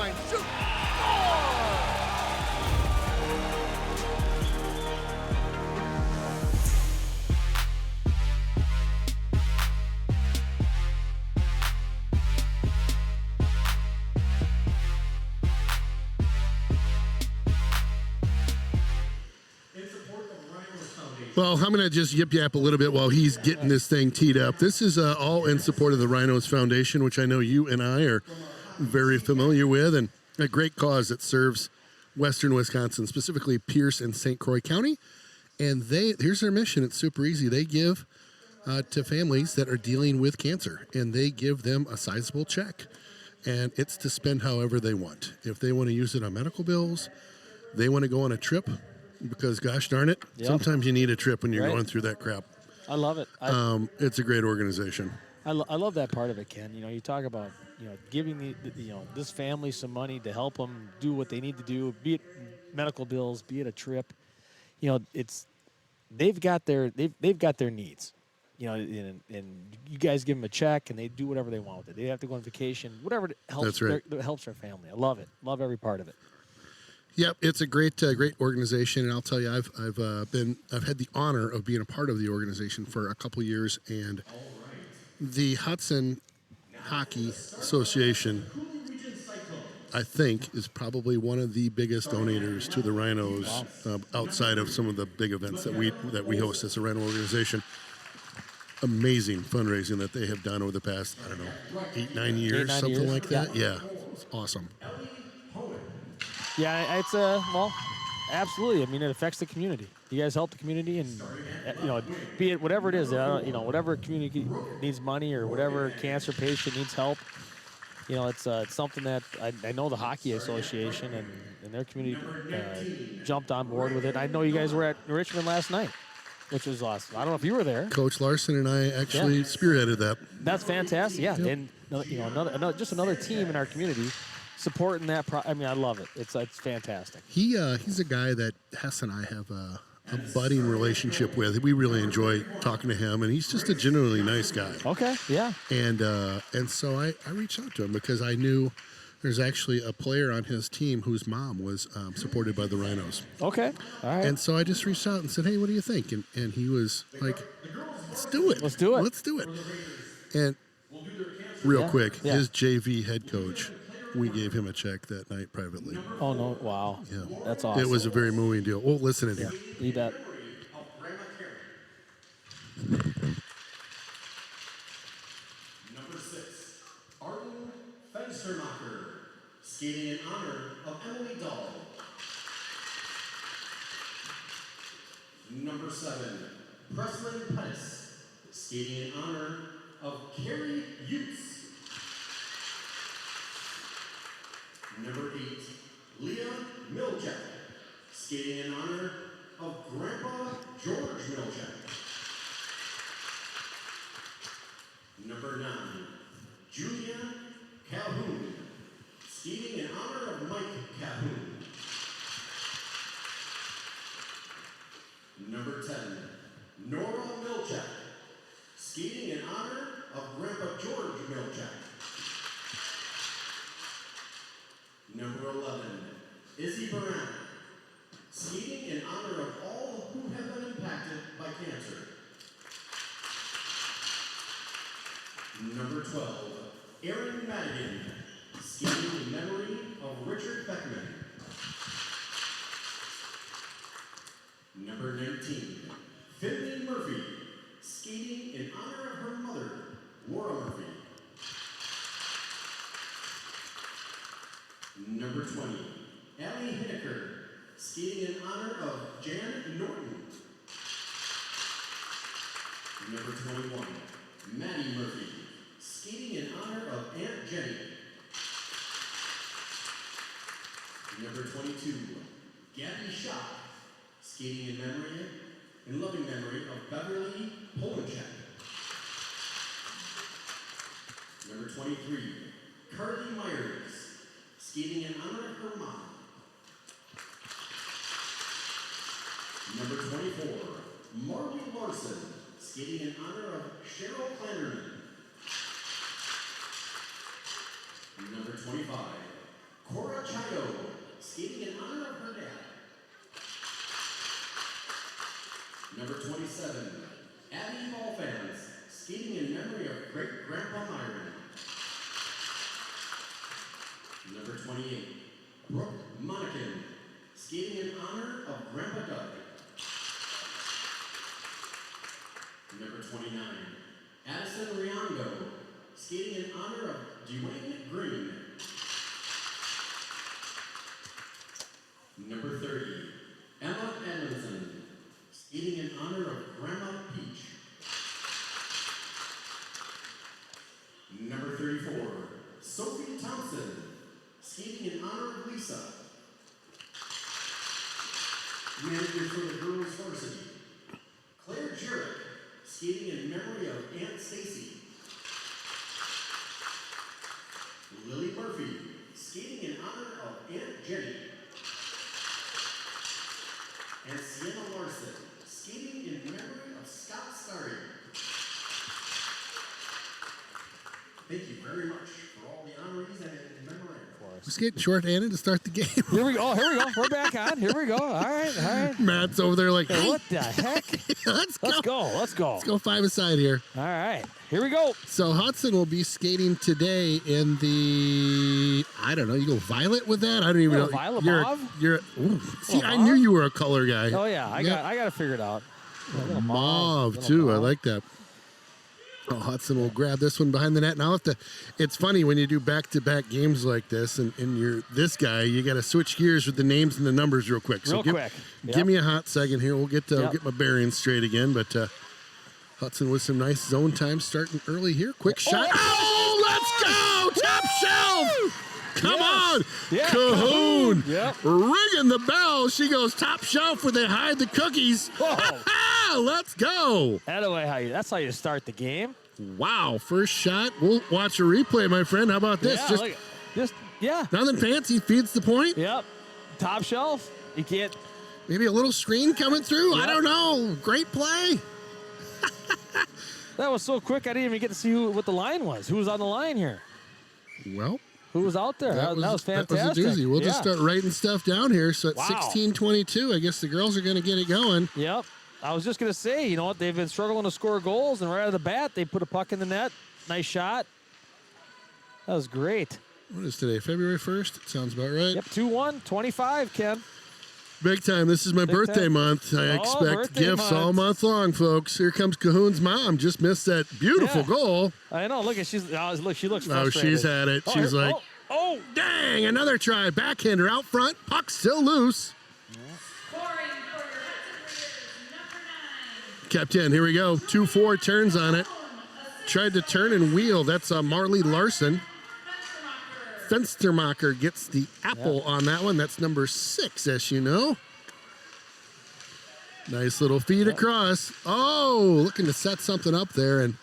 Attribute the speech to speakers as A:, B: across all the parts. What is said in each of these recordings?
A: line. Shoot! Score!
B: Well, I'm going to just yip-yap a little bit while he's getting this thing teed up. This is all in support of the Rhinos Foundation, which I know you and I are very familiar with, and a great cause that serves western Wisconsin, specifically Pierce and St. Croix County. And here's their mission. It's super easy. They give to families that are dealing with cancer, and they give them a sizable check. And it's to spend however they want. If they want to use it on medical bills, they want to go on a trip, because gosh darn it, sometimes you need a trip when you're going through that crap.
C: I love it.
B: It's a great organization.
C: I love that part of it, Ken. You know, you talk about, you know, giving this family some money to help them do what they need to do, be it medical bills, be it a trip. You know, they've got their needs. You know, and you guys give them a check and they do whatever they want with it. They have to go on vacation, whatever helps.
B: That's right.
C: That helps their family. I love it. Love every part of it.
B: Yep, it's a great organization, and I'll tell you, I've had the honor of being a part of the organization for a couple years, and the Hudson Hockey Association, I think, is probably one of the biggest donators to the Rhinos outside of some of the big events that we host as a Rhino organization. Amazing fundraising that they have done over the past, I don't know, 8-9 years, something like that. Yeah, it's awesome.
C: Yeah, it's well, absolutely. I mean, it affects the community. You guys help the community, and you know, be it whatever it is, you know, whatever community needs money or whatever cancer patient needs help. You know, it's something that I know the Hockey Association and their community jumped on board with it. I know you guys were at Richmond last night, which was awesome. I don't know if you were there.
B: Coach Larson and I actually spearheaded that.
C: That's fantastic. Yeah, and you know, another team in our community supporting that. I mean, I love it. It's fantastic.
B: He's a guy that Hess and I have a budding relationship with. We really enjoy talking to him, and he's just a genuinely nice guy.
C: Okay, yeah.
B: And so I reached out to him because I knew there's actually a player on his team whose mom was supported by the Rhinos.
C: Okay, all right.
B: And so I just reached out and said, hey, what do you think? And he was like, let's do it.
C: Let's do it.
B: Let's do it. And real quick, his JV head coach, we gave him a check that night privately.
C: Oh, no. Wow.
B: Yeah.
C: That's awesome.
B: It was a very moving deal. Well, listen in here.
C: You bet.
D: Number 6, Arden Fenstermacher, skating in honor of Emily Dahl. Number 7, Presley Pettis, skating in honor of Carrie Utes. Number 8, Leah Milchak, skating in honor of Grandpa George Milchak. Number 9, Julia Calhoun, skating in honor of Mike Calhoun. Number 10, Nora Milchak, skating in honor of Grandpa George Milchak. Number 11, Izzy Baran, skating in honor of all who have been impacted by cancer. Number 12, Erin Madigan, skating in memory of Richard Beckman. Number 19, Finley Murphy, skating in honor of her mother, Laura Murphy. Number 20, Allie Hineker, skating in honor of Jan Norton. Number 21, Maddie Murphy, skating in honor of Aunt Jenny. Number 22, Gabby Schock, skating in loving memory of Beverly Polenchek. Number 23, Carly Myers, skating in honor of her mom. Number 24, Marley Larson, skating in honor of Cheryl Clanderman. Number 25, Number 27, Abby Ball fans, skating in memory of great Grandpa Myron. Number 28, Brooke Monacan, skating in honor of Grandpa Doug. Number 29, Addison Riondo, skating in honor of Dwayne Green. Number 30, Emma Edmondson, skating in honor of Grandma Peach. Number 34, Sophie Thompson, skating in honor of Lisa. Manager for the girls varsity, Claire Jarrett, skating in memory of Aunt Stacy. Lily Murphy, skating in honor of Aunt Jenny. And Sienna Larson, skating in memory of Scott Starry. Thank you very much for all the honorees and memoranda.
B: Just getting short-handed to start the game.
C: Here we go. Oh, here we go. We're back on. Here we go. All right.
B: Matt's over there like,
C: Hey,
B: hey,
C: what the heck?
B: let's go.
C: Let's go.
B: Let's go five-a-side here.
C: All right. Here we go.
B: So Hudson will be skating today in the, I don't know, you go violet with that? I don't even know.
C: Violet
B: See, I knew you were a color guy.
C: Oh, yeah. I got to figure it out.
B: Mauve, too. I like that. Oh, Hudson will grab this one behind the net. Now, it's funny when you do back-to-back games like this, and you're this guy, you got to switch gears with the names and the numbers real quick. So
C: quick.
B: Give me a hot second here. We'll get my bearings straight again. But Hudson with some nice zone time starting early here. Quick shot. Oh, let's go! Top shelf! Come on!
C: Yeah,
B: Cahoon!
C: Yep.
B: Ringing the bell. She goes top shelf where they hide the cookies. Let's go!
C: That's how you start the game.
B: Wow, first shot. We'll watch a replay, my friend. How about this? Nothing fancy. Feeds the point.
C: Yep. Top shelf. You can't.
B: Maybe a little screen coming through.
C: Yep.
B: I don't know. Great play.
C: That was so quick. I didn't even get to see what the line was. Who was on the line here?
B: Well,
C: who was out there? That was fantastic.
B: That was a doozy. We'll just start writing stuff down here. So at 16:22, I guess the girls are going to get it going.
C: Yep. I was just going to say, you know what? They've been struggling to score goals, and right out of the bat, they put a puck in the net. Nice shot. That was great.
B: What is today? February 1st? Sounds about right.
C: Yep, 2-1, 25, Ken.
B: Big time. This is my birthday month. I expect gifts all month long, folks. Here comes Cahoon's mom. Just missed that beautiful goal.
C: I know. Look, she looks frustrated.
B: Oh, she's had it. She's like, dang, another try. Backhander out front. Puck still loose. Kept in. Here we go. 2-4 turns on it. Tried to turn and wheel. That's Marley Larson. Fenstermacher gets the apple on that one. That's number 6, as you know. Nice little feed across. Oh, looking to set something up there. And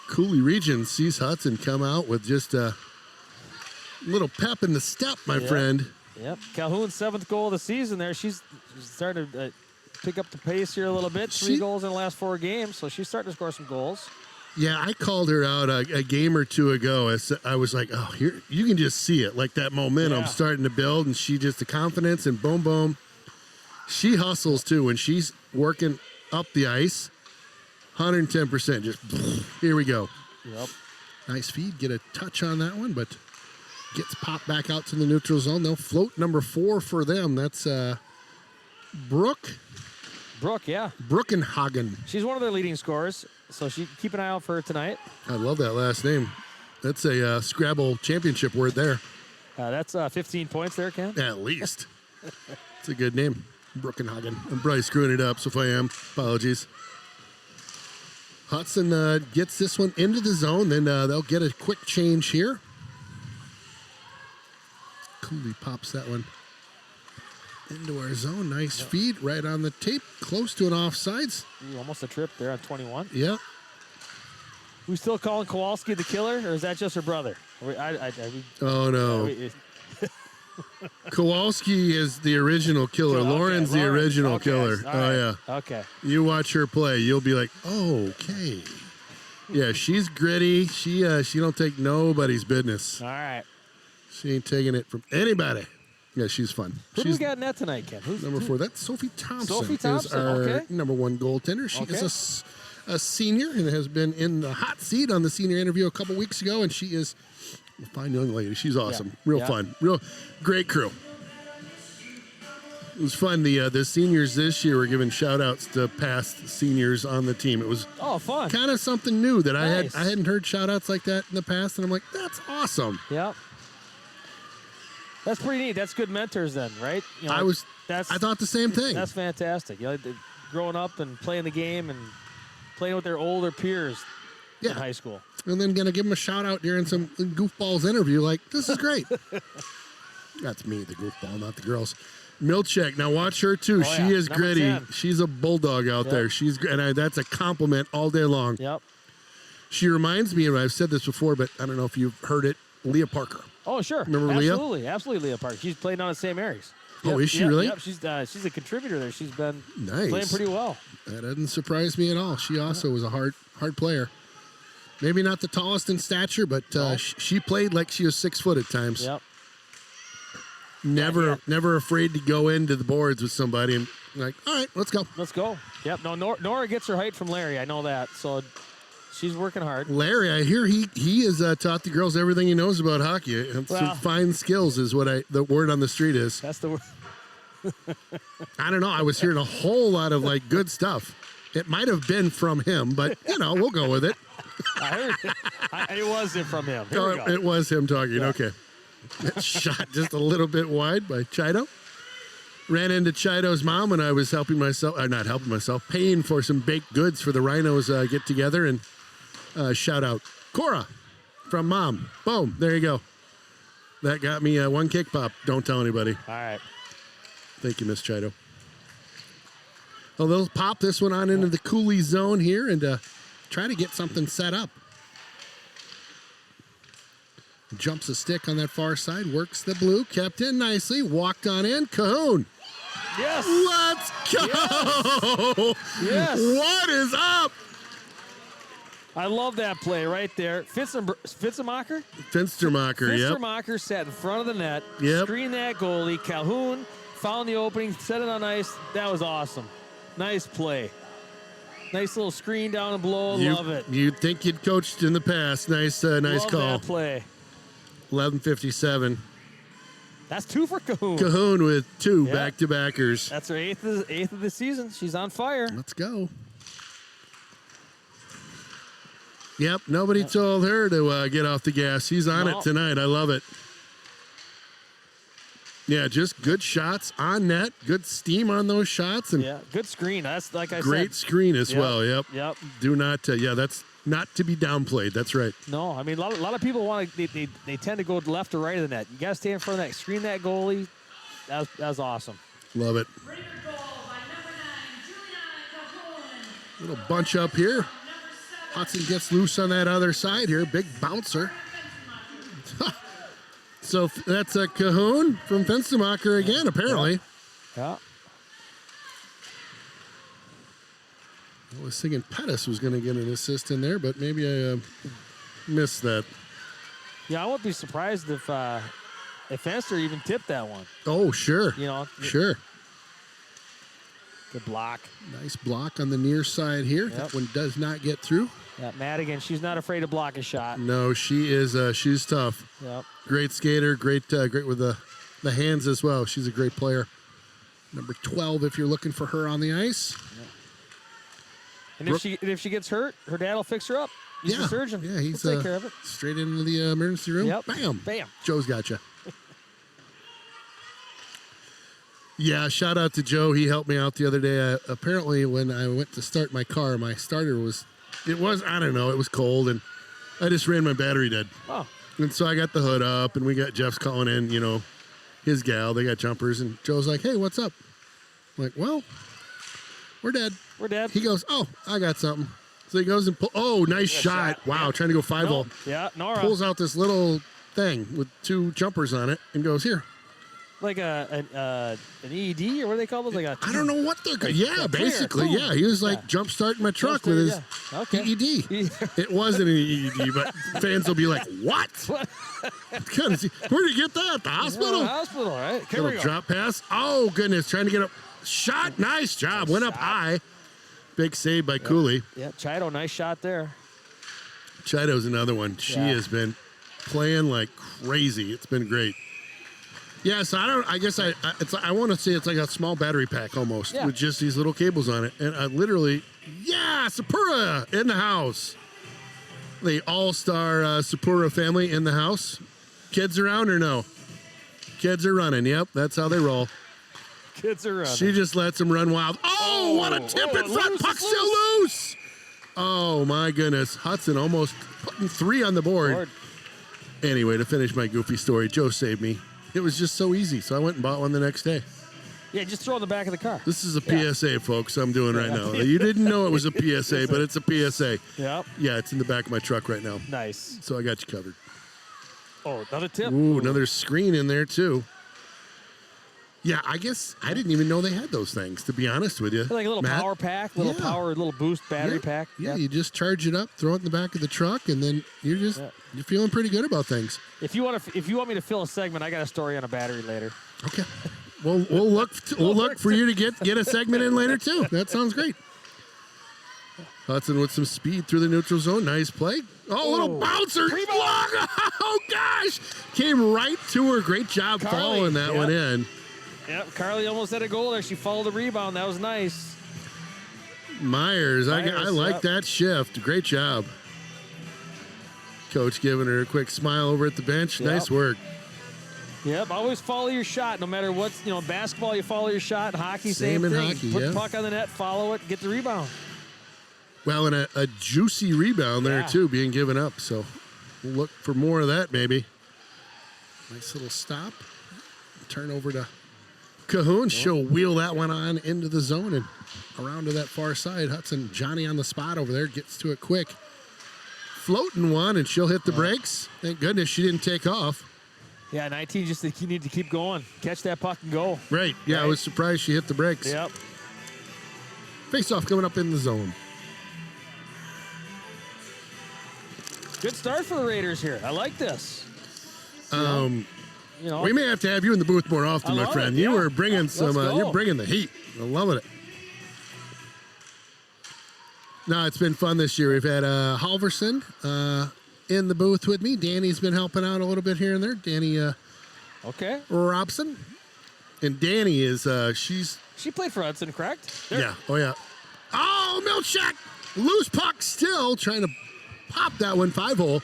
B: Coulee region sees Hudson come out with just a little pep in the step, my friend.
C: Yep. Calhoun's 7th goal of the season there. She's starting to pick up the pace here a little bit. 3 goals in the last 4 games, so she's starting to score some goals.
B: Yeah, I called her out a game or two ago. I was like, oh, here, you can just see it, like that momentum starting to build, and she just the confidence and boom, boom. She hustles too when she's working up the ice. 110%. Just here we go.
C: Yep.
B: Nice feed. Get a touch on that one, but gets popped back out to the neutral zone. They'll float number 4 for them. That's Brooke.
C: Brooke, yeah.
B: Brookenhagen.
C: She's one of their leading scorers, so keep an eye out for her tonight.
B: I love that last name. That's a Scrabble championship word there.
C: That's 15 points there, Ken.
B: At least. It's a good name. Brookenhagen. I'm probably screwing it up, so if I am, apologies. Hudson gets this one into the zone, then they'll get a quick change here. Coulee pops that one into our zone. Nice feed right on the tape, close to an offsides.
C: Ooh, almost a trip there on 21.
B: Yep.
C: We still calling Kowalski the killer, or is that just her brother?
B: Oh, no. Kowalski is the original killer.
C: Okay,
B: Lauren's the original killer.
C: All
B: oh,
C: right.
B: yeah.
C: Okay.
B: You watch her play, you'll be like, oh, okay. Yeah, she's gritty. She don't take nobody's business.
C: All right.
B: She ain't taking it from anybody. Yeah, she's fun.
C: Who do
B: She's
C: we got in that tonight, Ken? Who's
B: number 4. That's Sophie Thompson.
C: Sophie Thompson,
B: is our
C: okay.
B: number 1 goaltender. She
C: Okay.
B: is a senior and has been in the hot seat on the senior interview a couple weeks ago, and she is a fine young lady. She's awesome. Real
C: Yeah.
B: fun. Real great crew. It was fun. The seniors this year were giving shout-outs to past seniors on the team. It was
C: fun.
B: kind of something new that
C: Nice.
B: I hadn't heard shout-outs like that in the past, and I'm like, that's awesome.
C: Yeah. That's pretty neat. That's good mentors then, right? You know,
B: I thought the same thing.
C: That's fantastic. You know, growing up and playing the game and playing with their older peers in high school.
B: And then gonna give them a shout out during some goofballs interview. Like, this is great. That's me, the goofball, not the girls. Milchek, now watch her too. She is
C: Number
B: gritty.
C: 10.
B: She's a bulldog out there. She's that's a compliment all day long.
C: Yep.
B: She reminds me of, I've said this before, but I don't know if you've heard it, Leah Parker.
C: Oh, sure.
B: Remember Leah?
C: Absolutely, Leah Park. She's played on at St. Mary's.
B: Oh, is she really?
C: Yep. She's a contributor there. She's been
B: Nice.
C: playing pretty well.
B: That doesn't surprise me at all. She also was a hard player. Maybe not the tallest in stature, but she played like she was 6 foot at times.
C: Yep.
B: Never afraid to go into the boards with somebody and like, all right, let's go.
C: Let's go. Yep. No, Nora gets her height from Larry. I know that. So she's working hard.
B: Larry, I hear he has taught the girls everything he knows about hockey. And some fine skills is what the word on the street is.
C: That's the word.
B: I don't know. I was hearing a whole lot of like good stuff. It might have been from him, but we'll go with it.
C: I heard it was from him. Here we go.
B: It was him talking.
C: Yeah.
B: Okay. Shot just a little bit wide by Chido. Ran into Chido's mom when I was paying for some baked goods for the Rhinos get together, and shout out Cora from mom. Boom, there you go. That got me one kick pop. Don't tell anybody.
C: All right.
B: Thank you, Miss Chido. Well, they'll pop this one on into the Coulee zone here and try to get something set up. Jumps a stick on that far side, works the blue, kept in nicely, walked on in. Cahoon.
C: Yes.
B: Let's go.
C: Yes.
B: What is up?
C: I love that play right there. Finstermacher?
B: Finstermacher, yep.
C: Finstermacher sat in front of the net,
B: Yep.
C: screened that goalie. Calhoun found the opening, set it on ice. That was awesome. Nice play. Nice little screen down and below. Love it.
B: You'd think you'd coached in the past. Nice
C: Love
B: call.
C: that play.
B: 11:57.
C: That's 2 for Cahoon.
B: Cahoon with 2
C: Yeah.
B: back-to-backers.
C: That's her eighth of the season. She's on fire.
B: Let's go. Yep, nobody told her to get off the gas. She's on it tonight. I love it. Yeah, just good shots on net. Good steam on those shots. And
C: good screen. That's like I said.
B: great screen as well. Yep.
C: Yep.
B: Do not, that's not to be downplayed. That's right.
C: No, I mean, a lot of people want to, they tend to go left or right of the net. You got to stay in front of that, screen that goalie. That was awesome.
B: Love it.
A: Record goal by number 9, Juliana Cahoon.
B: Little bunch up here. Hudson gets loose on that other side here. Big bouncer. So that's a Cahoon from Finstermacher again, apparently.
C: Yeah.
B: I was thinking Pettis was going to get an assist in there, but maybe I missed that.
C: Yeah, I wouldn't be surprised if Fenster even tipped that one.
B: Oh, sure. Sure.
C: Good block.
B: Nice block on the near side here.
C: Yep.
B: That one does not get through.
C: Yeah, Madigan, she's not afraid to block a shot.
B: No, she is. She's tough.
C: Yep.
B: Great skater. Great with the hands as well. She's a great player. Number 12, if you're looking for her on the ice.
C: Yep. And if she gets hurt, her dad will fix her up. He's a surgeon.
B: Yeah, he's
C: He'll take care of it.
B: Straight into the emergency room.
C: Yep.
B: Bam.
C: Bam.
B: Joe's got you. Yeah, shout out to Joe. He helped me out the other day. Apparently, when I went to start my car, my starter was it was cold, and I just ran my battery dead.
C: Oh.
B: And so I got the hood up, and we got Jeff's calling in, his gal. They got jumpers, and Joe's like, hey, what's up? I'm like, well, we're dead.
C: We're dead.
B: He goes, oh, I got something. So he goes and nice shot. Wow, trying to go 5-0.
C: Yeah, Nora.
B: Pulls out this little thing with 2 jumpers on it and goes, here.
C: Like an EED or what do they call those? Like a
B: I don't know what they're called. Yeah,
C: clear.
B: basically,
C: Boom.
B: yeah. He was like
C: Yeah.
B: jump starting my truck with his
C: Yeah. Okay.
B: EED. It wasn't an EED, but fans will be like, "What?
C: What?
B: Where'd you get that? At the hospital?"
C: Yeah, hospital, right? Here we
B: Little
C: go.
B: drop pass. Oh goodness, trying to get a shot. Nice job. Went up high. Big save by Coulee.
C: Yeah, Chido, nice shot there.
B: Chido's another one. She
C: Yeah.
B: has been playing like crazy. It's been great. Yeah, so I guess I want to say it's like a small battery pack almost
C: Yeah.
B: with just these little cables on it. And I literally, Sapura in the house. The all-star Sapura family in the house. Kids around or no? Kids are running. Yep, that's how they roll.
C: Kids are running.
B: She just lets them run wild. Oh, what a tip in front.
C: loose,
B: Puck
C: it's
B: still loose. Oh, my goodness. Hudson almost putting 3 on the board.
C: Lord.
B: Anyway, to finish my goofy story, Joe saved me. It was just so easy, so I went and bought one the next day.
C: Yeah, just throw it in the back of the car.
B: This is a PSA, folks, I'm doing right now. You didn't know it was a PSA, but it's a PSA.
C: Yep.
B: Yeah, it's in the back of my truck right now.
C: Nice.
B: So I got you covered.
C: Oh, another tip.
B: Ooh, another screen in there, too. Yeah, I guess I didn't even know they had those things, to be honest with you.
C: Like a little
B: Matt.
C: power pack, little boost battery
B: Yeah.
C: pack.
B: Yeah, you just charge it up, throw it in the back of the truck, and then you're feeling pretty good about things.
C: If you want me to fill a segment, I got a story on a battery later.
B: Okay. We'll look for you to get a segment in later too. That sounds great. Hudson with some speed through the neutral zone. Nice play. Oh, little bouncer.
C: Rebound.
B: Oh gosh. Came right to her. Great job
C: Carly,
B: following that one in.
C: Yep, Carly almost had a goal there. She followed the rebound. That was nice.
B: Myers, I like
C: yep.
B: that shift. Great job. Coach giving her a quick smile over at the bench.
C: Yep.
B: Nice work.
C: Yep, always follow your shot. No matter what's, basketball, you follow your shot. Hockey,
B: Same
C: same
B: in
C: thing.
B: hockey,
C: Put
B: yeah.
C: the puck on the net, follow it, get the rebound.
B: Well, and a juicy rebound there,
C: Yeah.
B: too, being given up. So we'll look for more of that, maybe. Nice little stop. Turn over to Cahoon. She'll wheel that one on into the zone and around to that far side. Hudson, Johnny on the spot over there, gets to it quick. Floating one, and she'll hit the brakes. Thank goodness she didn't take off.
C: Yeah, 19, just you need to keep going. Catch that puck and go.
B: Right. Yeah, I
C: Right.
B: was surprised she hit the brakes.
C: Yep.
B: Face-off coming up in the zone.
C: Good start for the Raiders here. I like this.
B: We may have to have you in the booth more often,
C: I
B: my
C: love
B: friend.
C: it,
B: You
C: yeah.
B: were bringing
C: Let's
B: some.
C: go.
B: You're bringing the heat. I'm loving it. No, it's been fun this year. We've had Halverson in the booth with me. Danny's been helping out a little bit here and there. Danny
C: Okay.
B: Robson, and Danny is
C: She played for Hudson, correct?
B: yeah. Oh yeah. Oh, Milchak, loose puck still trying to pop that one 5-hole.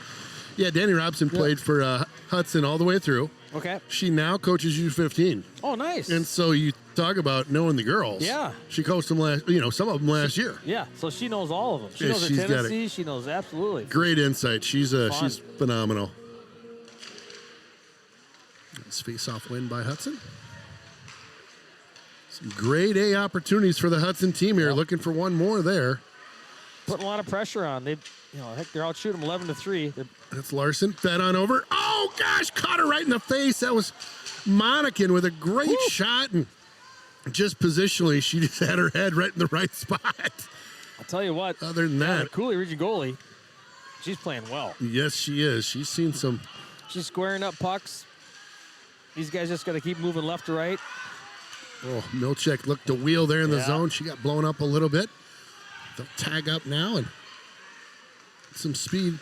B: Yeah, Danny Robson played for Hudson all the way through.
C: Okay.
B: She now coaches U15.
C: Oh, nice.
B: And so you talk about knowing the girls.
C: Yeah.
B: She coached them some of them last year.
C: Yeah, so she knows all of them. She
B: Yeah,
C: knows her
B: she's got it.
C: tendencies. She knows absolutely.
B: Great insight. She's
C: Fun.
B: phenomenal. Nice face-off win by Hudson. Some grade A opportunities for the Hudson team here.
C: Yep.
B: Looking for one more there.
C: Putting a lot of pressure on. They're out shooting 11-3.
B: That's Larson. Fed on over. Oh, gosh. Caught her right in the face. That was Monacan with a great shot. And just positionally, she just had her head right in the right spot.
C: I'll tell you what.
B: Other than that,
C: The Coulee region goalie, she's playing well.
B: yes, she is. She's seen some.
C: She's squaring up pucks. These guys just got to keep moving left to right.
B: Oh, Milchak looked to wheel there in the
C: Yeah.
B: zone. She got blown up a little bit. They'll tag up now and some speed.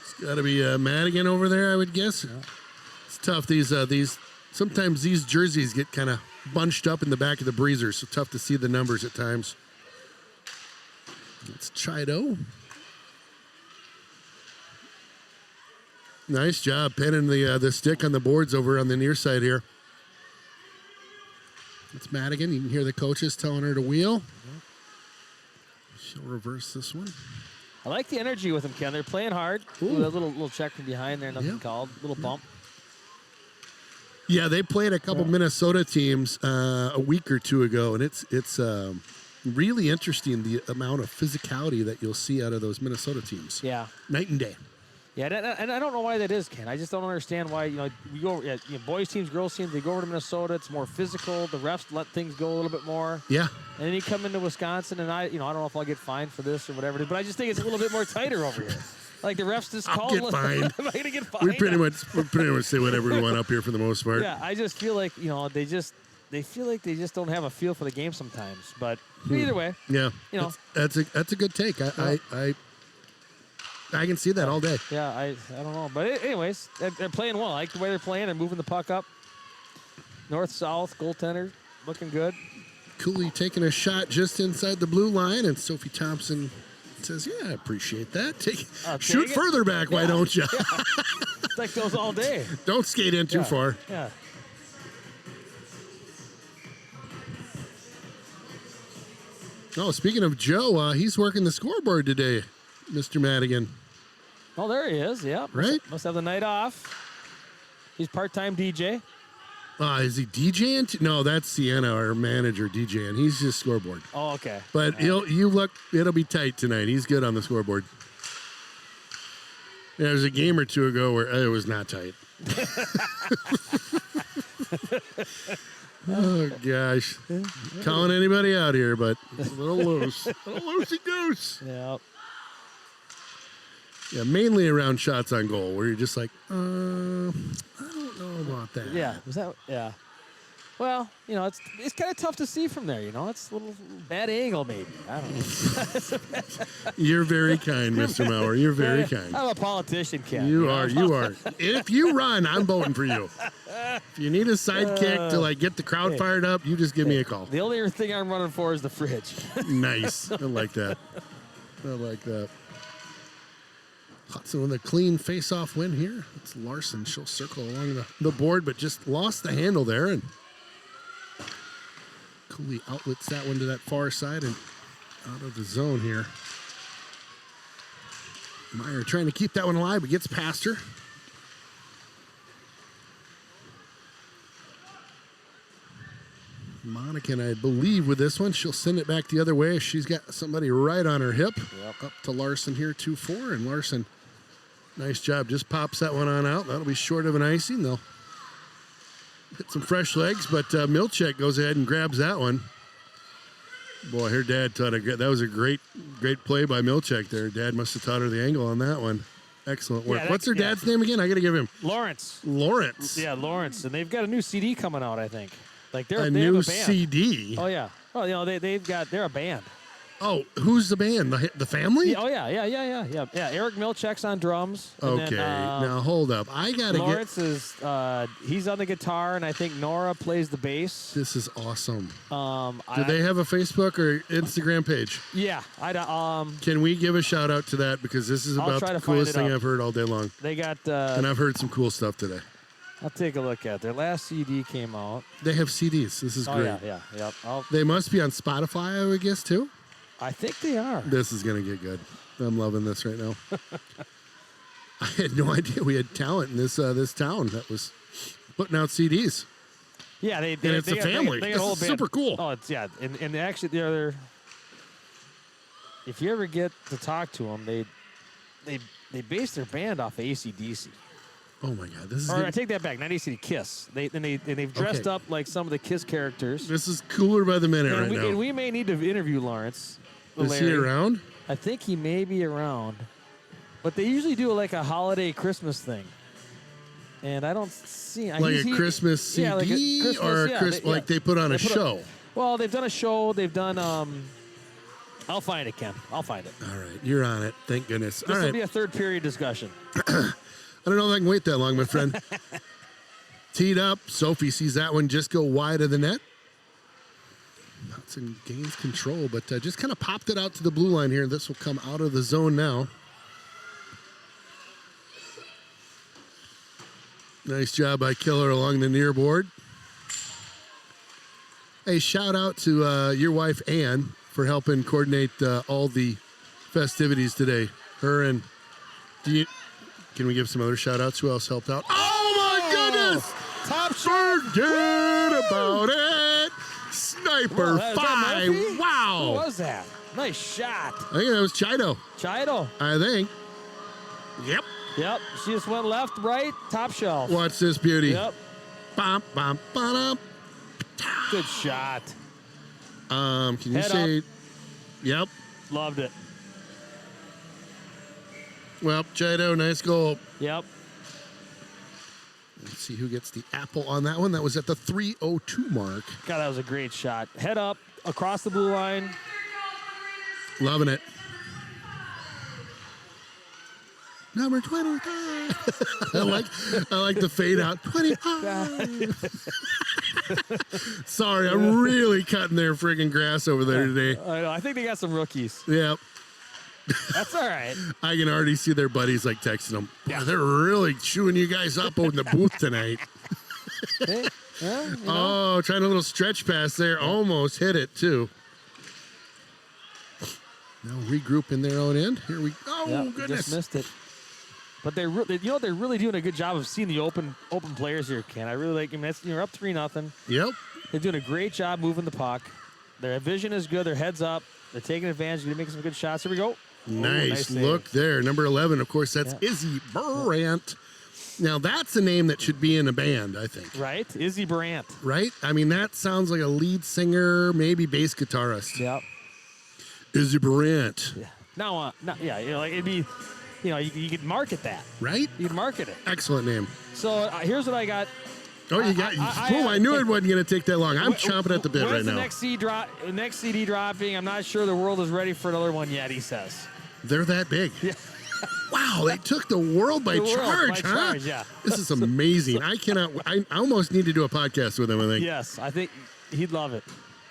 B: It's got to be Madigan over there, I would guess. Yeah. It's tough. Sometimes these jerseys get kind of bunched up in the back of the breezers, so tough to see the numbers at times. It's Chido. Nice job pinning the stick on the boards over on the near side here. It's Madigan. You can hear the coaches telling her to wheel. She'll reverse this one.
C: I like the energy with them, Ken. They're playing hard. Ooh, a little check from behind there, nothing called. Little bump.
B: Yeah, they played a couple Minnesota teams a week or two ago, and it's really interesting the amount of physicality that you'll see out of those Minnesota teams.
C: Yeah.
B: Night and day.
C: Yeah, and I don't know why that is, Ken. I just don't understand why, we go, boys teams, girls teams, they go over to Minnesota. It's more physical. The refs let things go a little bit more.
B: Yeah.
C: And then you come into Wisconsin, and I don't know if I'll get fined for this or whatever it is, but I just think it's a little bit more tighter over here. Like the refs just call.
B: I'll get fined.
C: Am I going to get fined?
B: We pretty much say whatever we want up here for the most part.
C: Yeah, I just feel like, they feel like they just don't have a feel for the game sometimes. But either way.
B: Yeah. That's a good take. I can see that all day.
C: Yeah, I don't know. But anyways, they're playing well. I like the way they're playing. They're moving the puck up. North-south, goaltender, looking good.
B: Coulee taking a shot just inside the blue line, and Sophie Thompson says, yeah, I appreciate that. Shoot further back, why don't you?
C: Yeah. It's like those all day.
B: Don't skate in too far.
C: Yeah.
B: Oh, speaking of Joe, he's working the scoreboard today, Mr. Madigan.
C: Oh, there he is. Yeah.
B: Right?
C: Must have the night off. He's part-time DJ.
B: Is he DJing? No, that's Sienna, our manager, DJing. He's just scoreboard.
C: Oh, okay.
B: But it'll be tight tonight. He's good on the scoreboard. There was a game or two ago where it was not tight. Oh, gosh. Calling anybody out here, but a little loose. A little loosey-goose.
C: Yeah.
B: Yeah, mainly around shots on goal, where you're just like, I don't know about that.
C: Yeah. Was that? Yeah. Well, it's kind of tough to see from there. It's a little bad angle, maybe. I don't know.
B: You're very kind, Mr. Maurer. You're very kind.
C: I'm a politician, Ken.
B: You are. If you run, I'm voting for you. If you need a sidekick to get the crowd fired up, you just give me a call.
C: The only thing I'm running for is the fridge.
B: Nice. I like that. Hudson with a clean face-off win here. It's Larson. She'll circle along the board, but just lost the handle there. And Coulee outlets that one to that far side and out of the zone here. Meyer trying to keep that one alive, but gets past her. Monacan, I believe, with this one, she'll send it back the other way. She's got somebody right on her hip. Yep. Up to Larson here, 2-4, and Larson, nice job, just pops that one on out. That'll be short of an icing. They'll hit some fresh legs, but Milchek goes ahead and grabs that one. Boy, her dad taught that was a great play by Milchek there. Dad must have taught her the angle on that one. Excellent work. What's her dad's name again? I got to give him.
C: Lawrence.
B: Yeah,
C: Lawrence. And they've got a new CD coming out, I think. They have a
B: new
C: band.
B: CD.
C: Oh yeah. Oh, they're a band.
B: Oh, who's the band? The family?
C: Yeah, yeah. Eric Milchek's on drums. And
B: okay,
C: then,
B: now hold up. I gotta
C: Lawrence is he's on the guitar, and I think Nora plays the bass.
B: This is awesome. Do they have a Facebook or Instagram page?
C: Yeah,
B: Can we give a shout out to that, because this is about the coolest thing I've heard all day long.
C: They got
B: and I've heard some cool stuff today.
C: I'll take a look at their last CD came out.
B: They have CDs. This is great.
C: Yeah.
B: They must be on Spotify, I would guess, too.
C: I think they are.
B: This is going to get good. I'm loving this right now. I had no idea we had talent in this town that was putting out CDs.
C: Yeah, and
B: it's a family. This is super cool.
C: Oh, and actually they're if you ever get to talk to them, they base their band off of AC/DC.
B: Oh my God! This is.
C: I take that back. Not AC/DC, Kiss. They've dressed up like some of the Kiss characters.
B: This is cooler by the minute right now.
C: And we may need to interview Lawrence.
B: Is he around?
C: I think he may be around, but they usually do like a holiday Christmas thing, and I don't see
B: like a Christmas CD or like they put on a show.
C: Well, they've done a show. They've done. I'll find it, Ken. I'll find it.
B: All right, you're on it. Thank goodness.
C: This will be a third period discussion.
B: I don't know if I can wait that long, my friend. Teed up. Sophie sees that one just go wide of the net. Hudson gains control, but just kind of popped it out to the blue line here. This will come out of the zone now. Nice job by Killer along the near board. Hey, shout out to your wife, Ann, for helping coordinate all the festivities today. Her and... Can we give some other shout-outs? Who else helped out? Oh, my goodness!
C: Top shot!
B: Forget about it! Sniper 5! Wow!
C: Who was that? Nice shot.
B: I think that was Chido.
C: Chido.
B: I think. Yep.
C: Yep. She just went left, right, top shelf.
B: Watch this beauty.
C: Yep.
B: Bum, bum, ba-dum.
C: Good shot.
B: Can you
C: Head
B: say?
C: up.
B: Yep.
C: Loved it.
B: Well, Chido, nice goal.
C: Yep.
B: Let's see who gets the apple on that one. That was at the 3:02 mark.
C: God, that was a great shot. Head up, across the blue line.
B: Loving it. Number 25. I like the fade out. 25. Sorry, I'm really cutting their friggin' grass over there today.
C: I know. I think they got some rookies.
B: Yep.
C: That's all right.
B: I can already see their buddies like texting them. Boy, they're really chewing you guys up in the booth tonight.
C: Hey, yeah, you know.
B: Oh, trying a little stretch pass there. Almost hit it, too. Now regroup in their own end. Here we go. Oh,
C: Yep,
B: goodness.
C: just missed it. But they're really doing a good job of seeing the open players here, Ken. I really like. I mean, you're up 3-0.
B: Yep.
C: They're doing a great job moving the puck. Their vision is good. Their heads up. They're taking advantage. They're making some good shots. Here we go.
B: Nice
C: save.
B: look there. Number 11, of course, that's Izzy Brandt. Now, that's a name that should be in a band, I think.
C: Right? Izzy Brandt.
B: Right? I mean, that sounds like a lead singer, maybe bass guitarist.
C: Yep.
B: Izzy Brandt.
C: Yeah. Now, like it'd be, you could market that.
B: Right?
C: You could market it.
B: Excellent name.
C: So here's what I got.
B: Oh, you got. Boom! I knew it wasn't going to take that long. I'm chomping at the bit right
C: When's
B: now.
C: the next CD dropping? I'm not sure the world is ready for another one yet, he says.
B: They're that big.
C: Yeah.
B: Wow, they took the world by charge, huh?
C: Charge, yeah.
B: This is amazing. I almost need to do a podcast with him, I think.
C: Yes, I think he'd love it.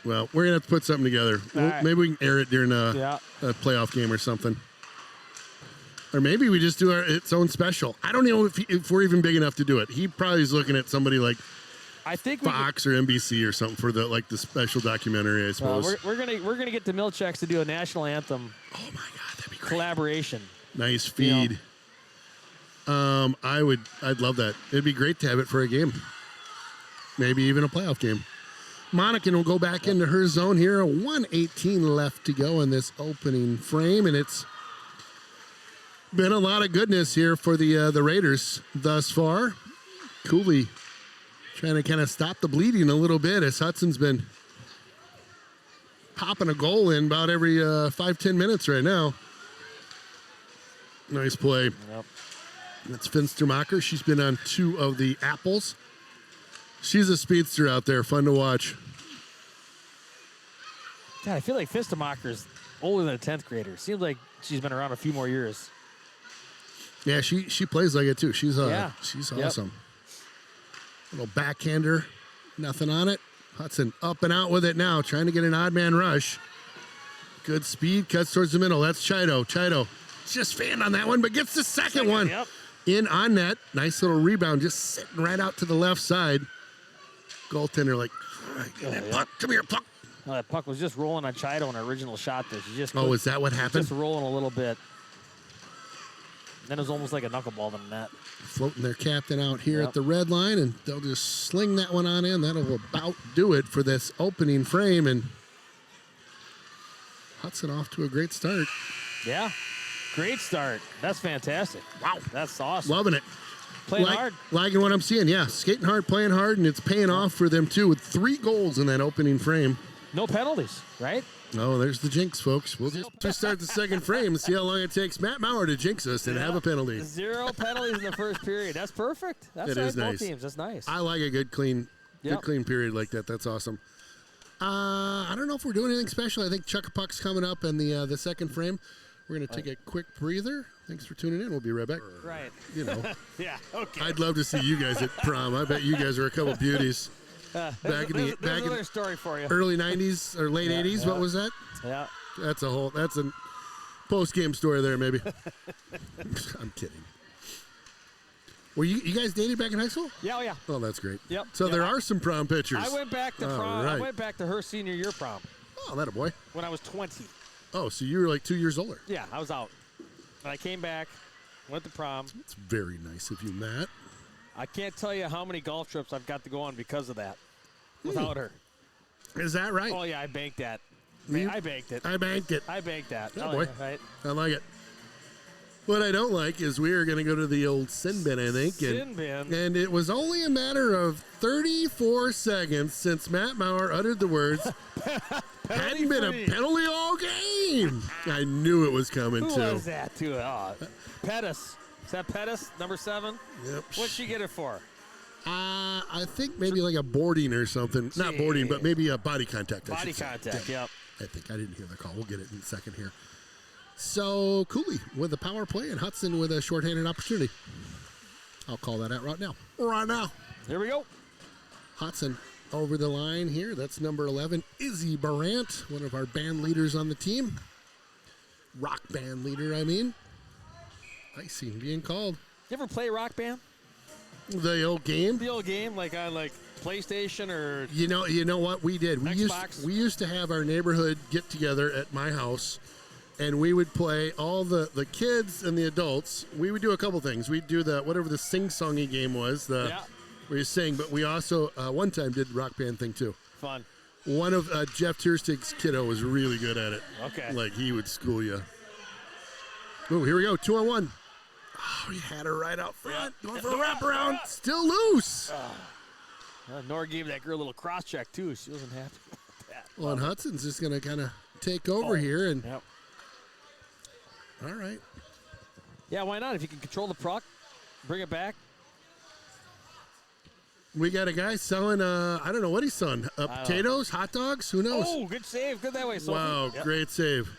B: Well, we're going to have to put something together.
C: Right.
B: Maybe we can air it during a playoff game or something. Or maybe we just do its own special. I don't know if we're even big enough to do it. He probably is looking at somebody like
C: I think
B: Fox or NBC or something for the special documentary, I suppose.
C: we're gonna get the Milcheks to do a national anthem.
B: Oh my God, that'd be great.
C: Collaboration.
B: Nice feed. I'd love that. It'd be great to have it for a game. Maybe even a playoff game. Monacan will go back into her zone here. 1:18 left to go in this opening frame, and it's been a lot of goodness here for the Raiders thus far. Coulee trying to kind of stop the bleeding a little bit as Hudson's been popping a goal in about every 5-10 minutes right now. Nice play.
C: Yep.
B: That's Finstermacher. She's been on 2 of the apples. She's a speedster out there, fun to watch.
C: God, I feel like Finstermacher's older than a 10th grader. Seems like she's been around a few more years.
B: Yeah, she plays like it too. She's awesome. Little backhander, nothing on it. Hudson up and out with it now, trying to get an odd man rush. Good speed, cuts towards the middle. That's Chido. Chido just fanned on that one, but gets the second one.
C: Yep.
B: In on net. Nice little rebound, just sitting right out to the left side. Goaltender like, all right, get that puck. Come here, puck.
C: Well, that puck was just rolling on Chido in her original shot there. She just
B: Oh, is that what happened?
C: just rolling a little bit. Then it was almost like a knuckleball in the net.
B: Floating their captain out here at the red line, and they'll just sling that one on in. That'll about do it for this opening frame, and Hudson off to a great start.
C: Yeah. Great start. That's fantastic. Wow. That's awesome.
B: Loving it.
C: Playing hard.
B: Liking what I'm seeing. Yeah, skating hard, playing hard, and it's paying off for them, too, with 3 goals in that opening frame.
C: No penalties, right?
B: Oh, there's the jinx, folks. We'll just start the second frame and see how long it takes Matt Maurer to jinx us and have a penalty.
C: 0 penalties in the first period. That's perfect. That's
B: It
C: nice.
B: is nice.
C: Both teams. That's nice.
B: I like a good clean period like that. That's awesome. I don't know if we're doing anything special. I think Chuck-a-Puck's coming up in the second frame. We're going to take a quick breather. Thanks for tuning in. We'll be right back.
C: Right.
B: You know.
C: Yeah, okay.
B: I'd love to see you guys at prom. I bet you guys are a couple beauties.
C: There's another story for you.
B: Early 90s or late 80s. What was that?
C: Yeah.
B: That's a post-game story there, maybe. I'm kidding. Were you guys dated back in high school?
C: Yeah, oh yeah.
B: Oh, that's great.
C: Yep.
B: So there are some prom pictures.
C: I went back to prom.
B: Right.
C: I went back to her senior year prom.
B: Oh, that a boy.
C: When I was 20.
B: Oh, so you were like 2 years older.
C: Yeah, I was out. And I came back, went to prom.
B: It's very nice of you, Matt.
C: I can't tell you how many golf trips I've got to go on because of that. Without her.
B: Is that right?
C: Oh, yeah, I banked that. I banked it.
B: I banked it.
C: I banked that.
B: Oh,
C: Oh,
B: boy.
C: yeah, right?
B: I like it. What I don't like is we are going to go to the old sin bin, I think.
C: Sin bin.
B: And it was only a matter of 34 seconds since Matt Maurer uttered the words, hadn't been a penalty all game. I knew it was coming,
C: Who
B: too.
C: was that, too? Pettis. Is that Pettis, number 7?
B: Yep.
C: What'd she get it for?
B: I think maybe like a boarding or something. Not boarding, but maybe a body contact.
C: Body contact, yep.
B: I think I didn't hear the call. We'll get it in a second here. So Coulee with the power play and Hudson with a shorthanded opportunity. I'll call that out right now. Right now.
C: Here we go.
B: Hudson over the line here. That's number 11, Izzy Barant, one of our band leaders on the team. Rock band leader, I mean. Icing being called.
C: You ever play Rock Band?
B: The old game?
C: The old game, like on PlayStation or
B: You know what we did?
C: Xbox?
B: We used to have our neighborhood get together at my house, and we would play all the kids and the adults. We would do a couple things. We'd do whatever the sing-songy game was, where you sing, but we also one time did Rock Band thing too.
C: Fun.
B: One of Jeff Tierstig's kiddo was really good at it.
C: Okay.
B: Like he would school you. Oh, here we go, 2-on-1. Oh, he had her right out front. Going for a wraparound. Still loose.
C: Nor gave that girl a little cross check too. She wasn't happy with that.
B: Well, and Hudson's just going to kind of take over here. And
C: Yep.
B: all right.
C: Yeah, why not? If you can control the puck, bring it back.
B: We got a guy selling, I don't know what he's selling. Potatoes, hot dogs, who knows?
C: Oh, good save. Good that way, Sophie.
B: Wow,
C: Yep.
B: great save.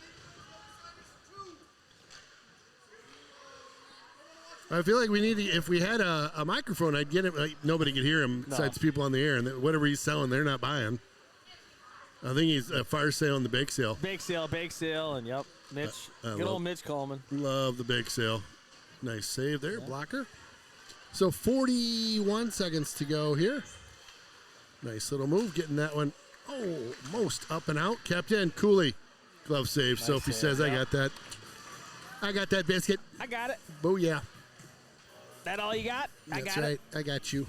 B: I feel like we need to, if we had a microphone, I'd get it. Like, nobody could hear him besides people on the air. And whatever he's selling, they're not buying. I think he's a fire sale and the bake sale.
C: Bake sale, and yep. Mitch. Good old Mitch Coleman.
B: Love the bake sale. Nice save there, blocker. So 41 seconds to go here. Nice little move, getting that one almost up and out. Kept in, Coulee. Glove save.
C: Nice
B: Sophie
C: save,
B: says, I
C: yep.
B: got that. I got that biscuit.
C: I got it.
B: Booyah.
C: That all you got? I
B: That's
C: got
B: right.
C: it.
B: I got you.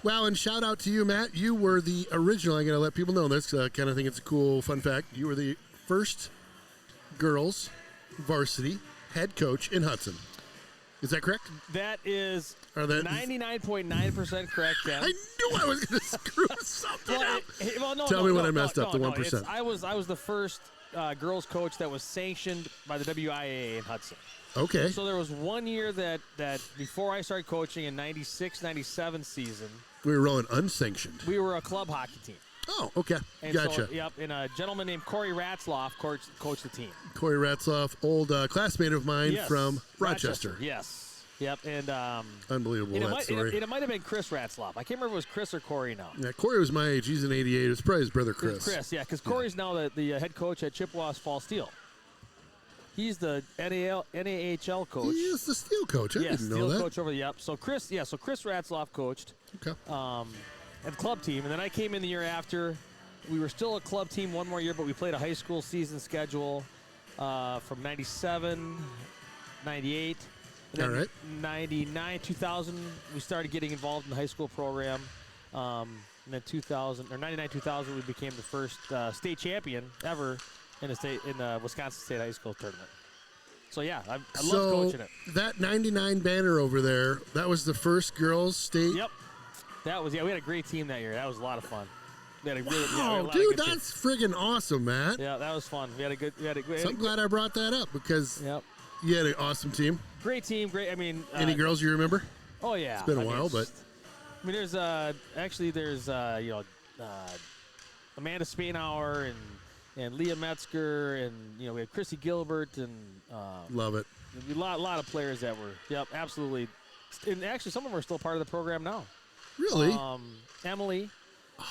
B: Well, and shout out to you, Matt. You were the original. I'm going to let people know this. Kind of think it's a cool fun fact. You were the first girls varsity head coach in Hudson. Is that correct?
C: That is
B: Or that-
C: 99.9% correct, Ken.
B: I knew I was going to screw something up. Tell
C: no,
B: me when
C: no,
B: I messed up the
C: no,
B: 1%.
C: I was the first girls coach that was sanctioned by the WIAA in Hudson.
B: Okay.
C: So there was 1 year that before I started coaching in 96, 97 season,
B: We were rolling unsanctioned.
C: we were a club hockey team.
B: Oh, okay.
C: And
B: Gotcha.
C: So, yep, and a gentleman named Corey Ratzloff coached the team.
B: Corey Ratzloff, old classmate of mine
C: Yes.
B: from Rochester.
C: Yes. Yep, and
B: Unbelievable,
C: and
B: that story.
C: it might have been Chris Ratzloff. I can't remember if it was Chris or Corey now.
B: Yeah, Corey was my age. He's an 88. It's probably his brother
C: It was
B: Chris.
C: Chris, yeah, because Corey's now the head coach at Chippewa's Fall Steel. He's the NAHL coach.
B: He is the steel coach. I
C: Yes,
B: didn't know
C: steel
B: that.
C: coach over the yep. So Chris Ratzloff coached
B: Okay.
C: at the club team, and then I came in the year after. We were still a club team one more year, but we played a high school season schedule from 97, 98. And then
B: All right.
C: 99, 2000, we started getting involved in the high school program. And then 99, 2000, we became the first state champion ever in the Wisconsin State High School tournament. So yeah, I love coaching it.
B: That 99 banner over there, that was the first girls state.
C: Yep, we had a great team that year. That was a lot of fun. We had a really,
B: Wow, dude, that's friggin' awesome, Matt.
C: Yeah, that was fun. We had a good.
B: So I'm glad I brought that up because
C: Yep.
B: you had an awesome team.
C: Great team. Great. I mean.
B: Any girls you remember?
C: Oh yeah.
B: It's been a while, but.
C: I mean, there's Amanda Spainauer and Leah Metzger and we had Chrissy Gilbert and
B: Love it.
C: a lot of players that were absolutely, and actually some of them are still part of the program now.
B: Really?
C: Emily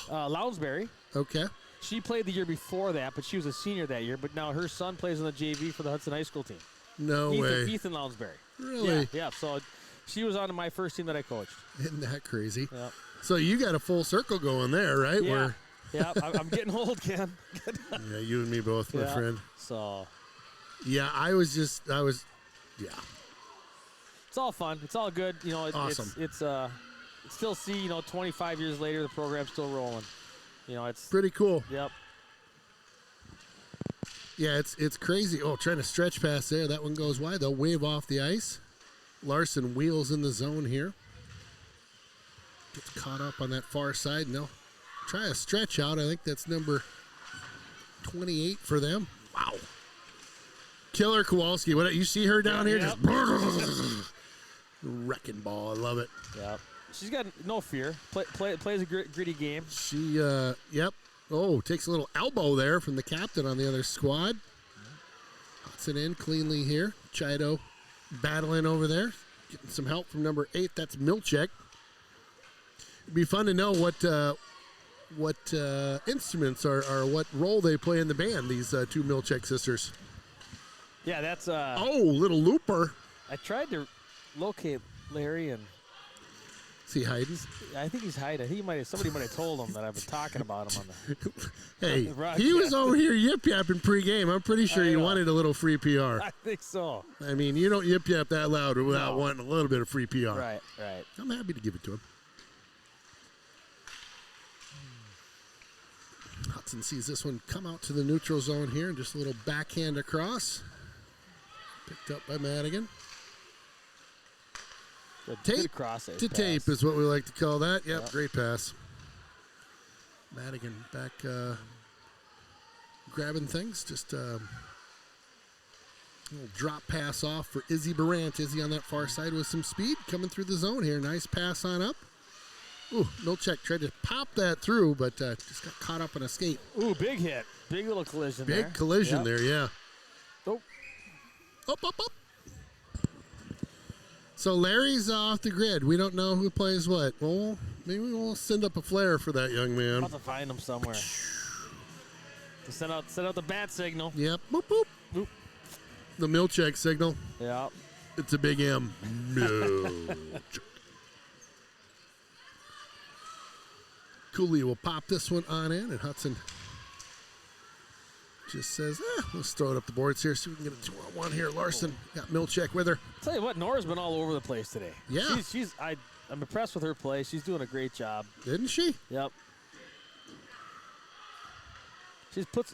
C: Lounsbury.
B: Okay.
C: She played the year before that, but she was a senior that year. But now her son plays on the JV for the Hudson High School team.
B: No way.
C: Ethan Lounsbury.
B: Really?
C: Yeah. So she was on my first team that I coached.
B: Isn't that crazy?
C: Yeah.
B: So you got a full circle going there, right?
C: Yeah. Yeah. I'm getting old, Ken.
B: Yeah, you and me both, my friend.
C: So.
B: Yeah, I was. Yeah.
C: It's all fun. It's all good.
B: Awesome.
C: It's still see, 25 years later, the program's still rolling. It's
B: Pretty cool.
C: Yep.
B: Yeah, it's crazy. Oh, trying to stretch pass there. That one goes wide. They'll wave off the ice. Larson wheels in the zone here. Gets caught up on that far side, and they'll try a stretch out. I think that's number 28 for them. Wow. Killer Kowalski. What you see her down here?
C: Yep.
B: Just wrecking ball. I love it.
C: Yep. She's got no fear. Plays a gritty game.
B: She, yep. Oh, takes a little elbow there from the captain on the other squad. Hudson in cleanly here. Chido battling over there. Getting some help from number 8. That's Milchek. It'd be fun to know what instruments or what role they play in the band, these two Milchek sisters.
C: Yeah, that's...
B: Oh, little looper.
C: I tried to locate Larry, and...
B: Is he hiding?
C: I think he's hiding. Somebody might have told him that I've been talking about him on the...
B: Hey,
C: broadcast.
B: he was over here yip-yapping pregame. I'm pretty sure he wanted a little free PR.
C: I think so.
B: I mean, you don't yip-yap that loud without wanting a little bit of free PR.
C: Right.
B: I'm happy to give it to him. Hudson sees this one come out to the neutral zone here, and just a little backhand across. Picked up by Madigan. Tape
C: cross
B: to tape is what we like to call that. Yep, great pass. Madigan back grabbing things. Just a little drop pass off for Izzy Barant. Izzy on that far side with some speed coming through the zone here. Nice pass on up. Ooh, Milchek tried to pop that through, but just got caught up in a skate.
C: Ooh, big hit. Big little collision there.
B: Big collision there, yeah.
C: Oh.
B: Up. So Larry's off the grid. We don't know who plays what. Well, maybe we'll send up a flare for that young man.
C: I'll have to find him somewhere. To send out the bat signal.
B: Yep. Boop, boop.
C: Boop.
B: The Milchek signal.
C: Yeah.
B: It's a big M. No. Coulee will pop this one on in, and Hudson just says, let's throw it up the boards here, see if we can get a 2-on-1 here. Larson got Milchek with her.
C: I'll tell you what, Nora's been all over the place today.
B: Yeah.
C: I'm impressed with her play. She's doing a great job.
B: Didn't she?
C: Yep.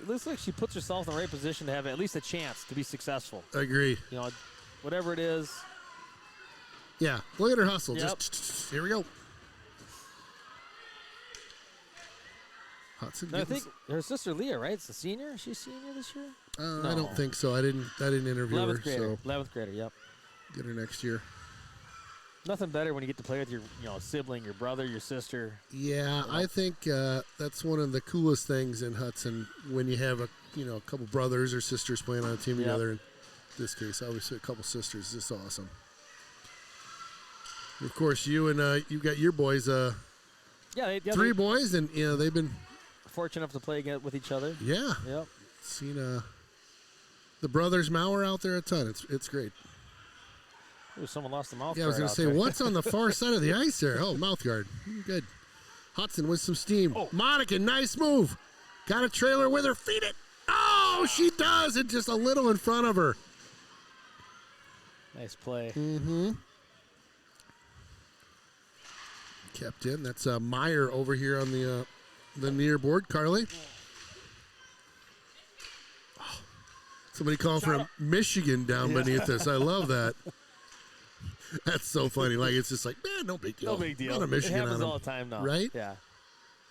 C: Looks like she puts herself in the right position to have at least a chance to be successful.
B: Agree.
C: You know, whatever it is.
B: Yeah, look at her hustle.
C: Yep.
B: Just here we go. Hudson.
C: I think her sister Leah, right? It's the senior. Is she a senior this year?
B: No. I don't think so. I didn't interview
C: 11th
B: her.
C: grader.
B: So
C: 11th grader. Yep.
B: get her next year.
C: Nothing better when you get to play with your sibling, your brother, your sister.
B: Yeah, I think that's one of the coolest things in Hudson when you have a couple brothers or sisters playing on a team together. In this case, obviously a couple sisters. This is awesome. Of course, you and you got your boys. Three boys, and they've been
C: fortunate enough to play with each other.
B: Yeah.
C: Yep.
B: Seen the brothers Mauer out there a ton. It's great.
C: Ooh, someone lost the mouth guard.
B: Yeah, I was going to say, what's on the far side of the ice there? Oh, mouth guard. Good. Hudson with some steam.
C: Oh.
B: Monica, nice move. Got a trailer with her. Feed it. Oh, she does. It's just a little in front of her.
C: Nice play.
B: Mm-hmm. Kept in. That's Meyer over here on the near board. Carly. Oh, somebody calling from Michigan down beneath us. I love that. That's so funny. Like, it's just like, man, no big deal.
C: No big deal.
B: Not a Michigan
C: it happens
B: on 'em.
C: all the time now.
B: Right?
C: Yeah.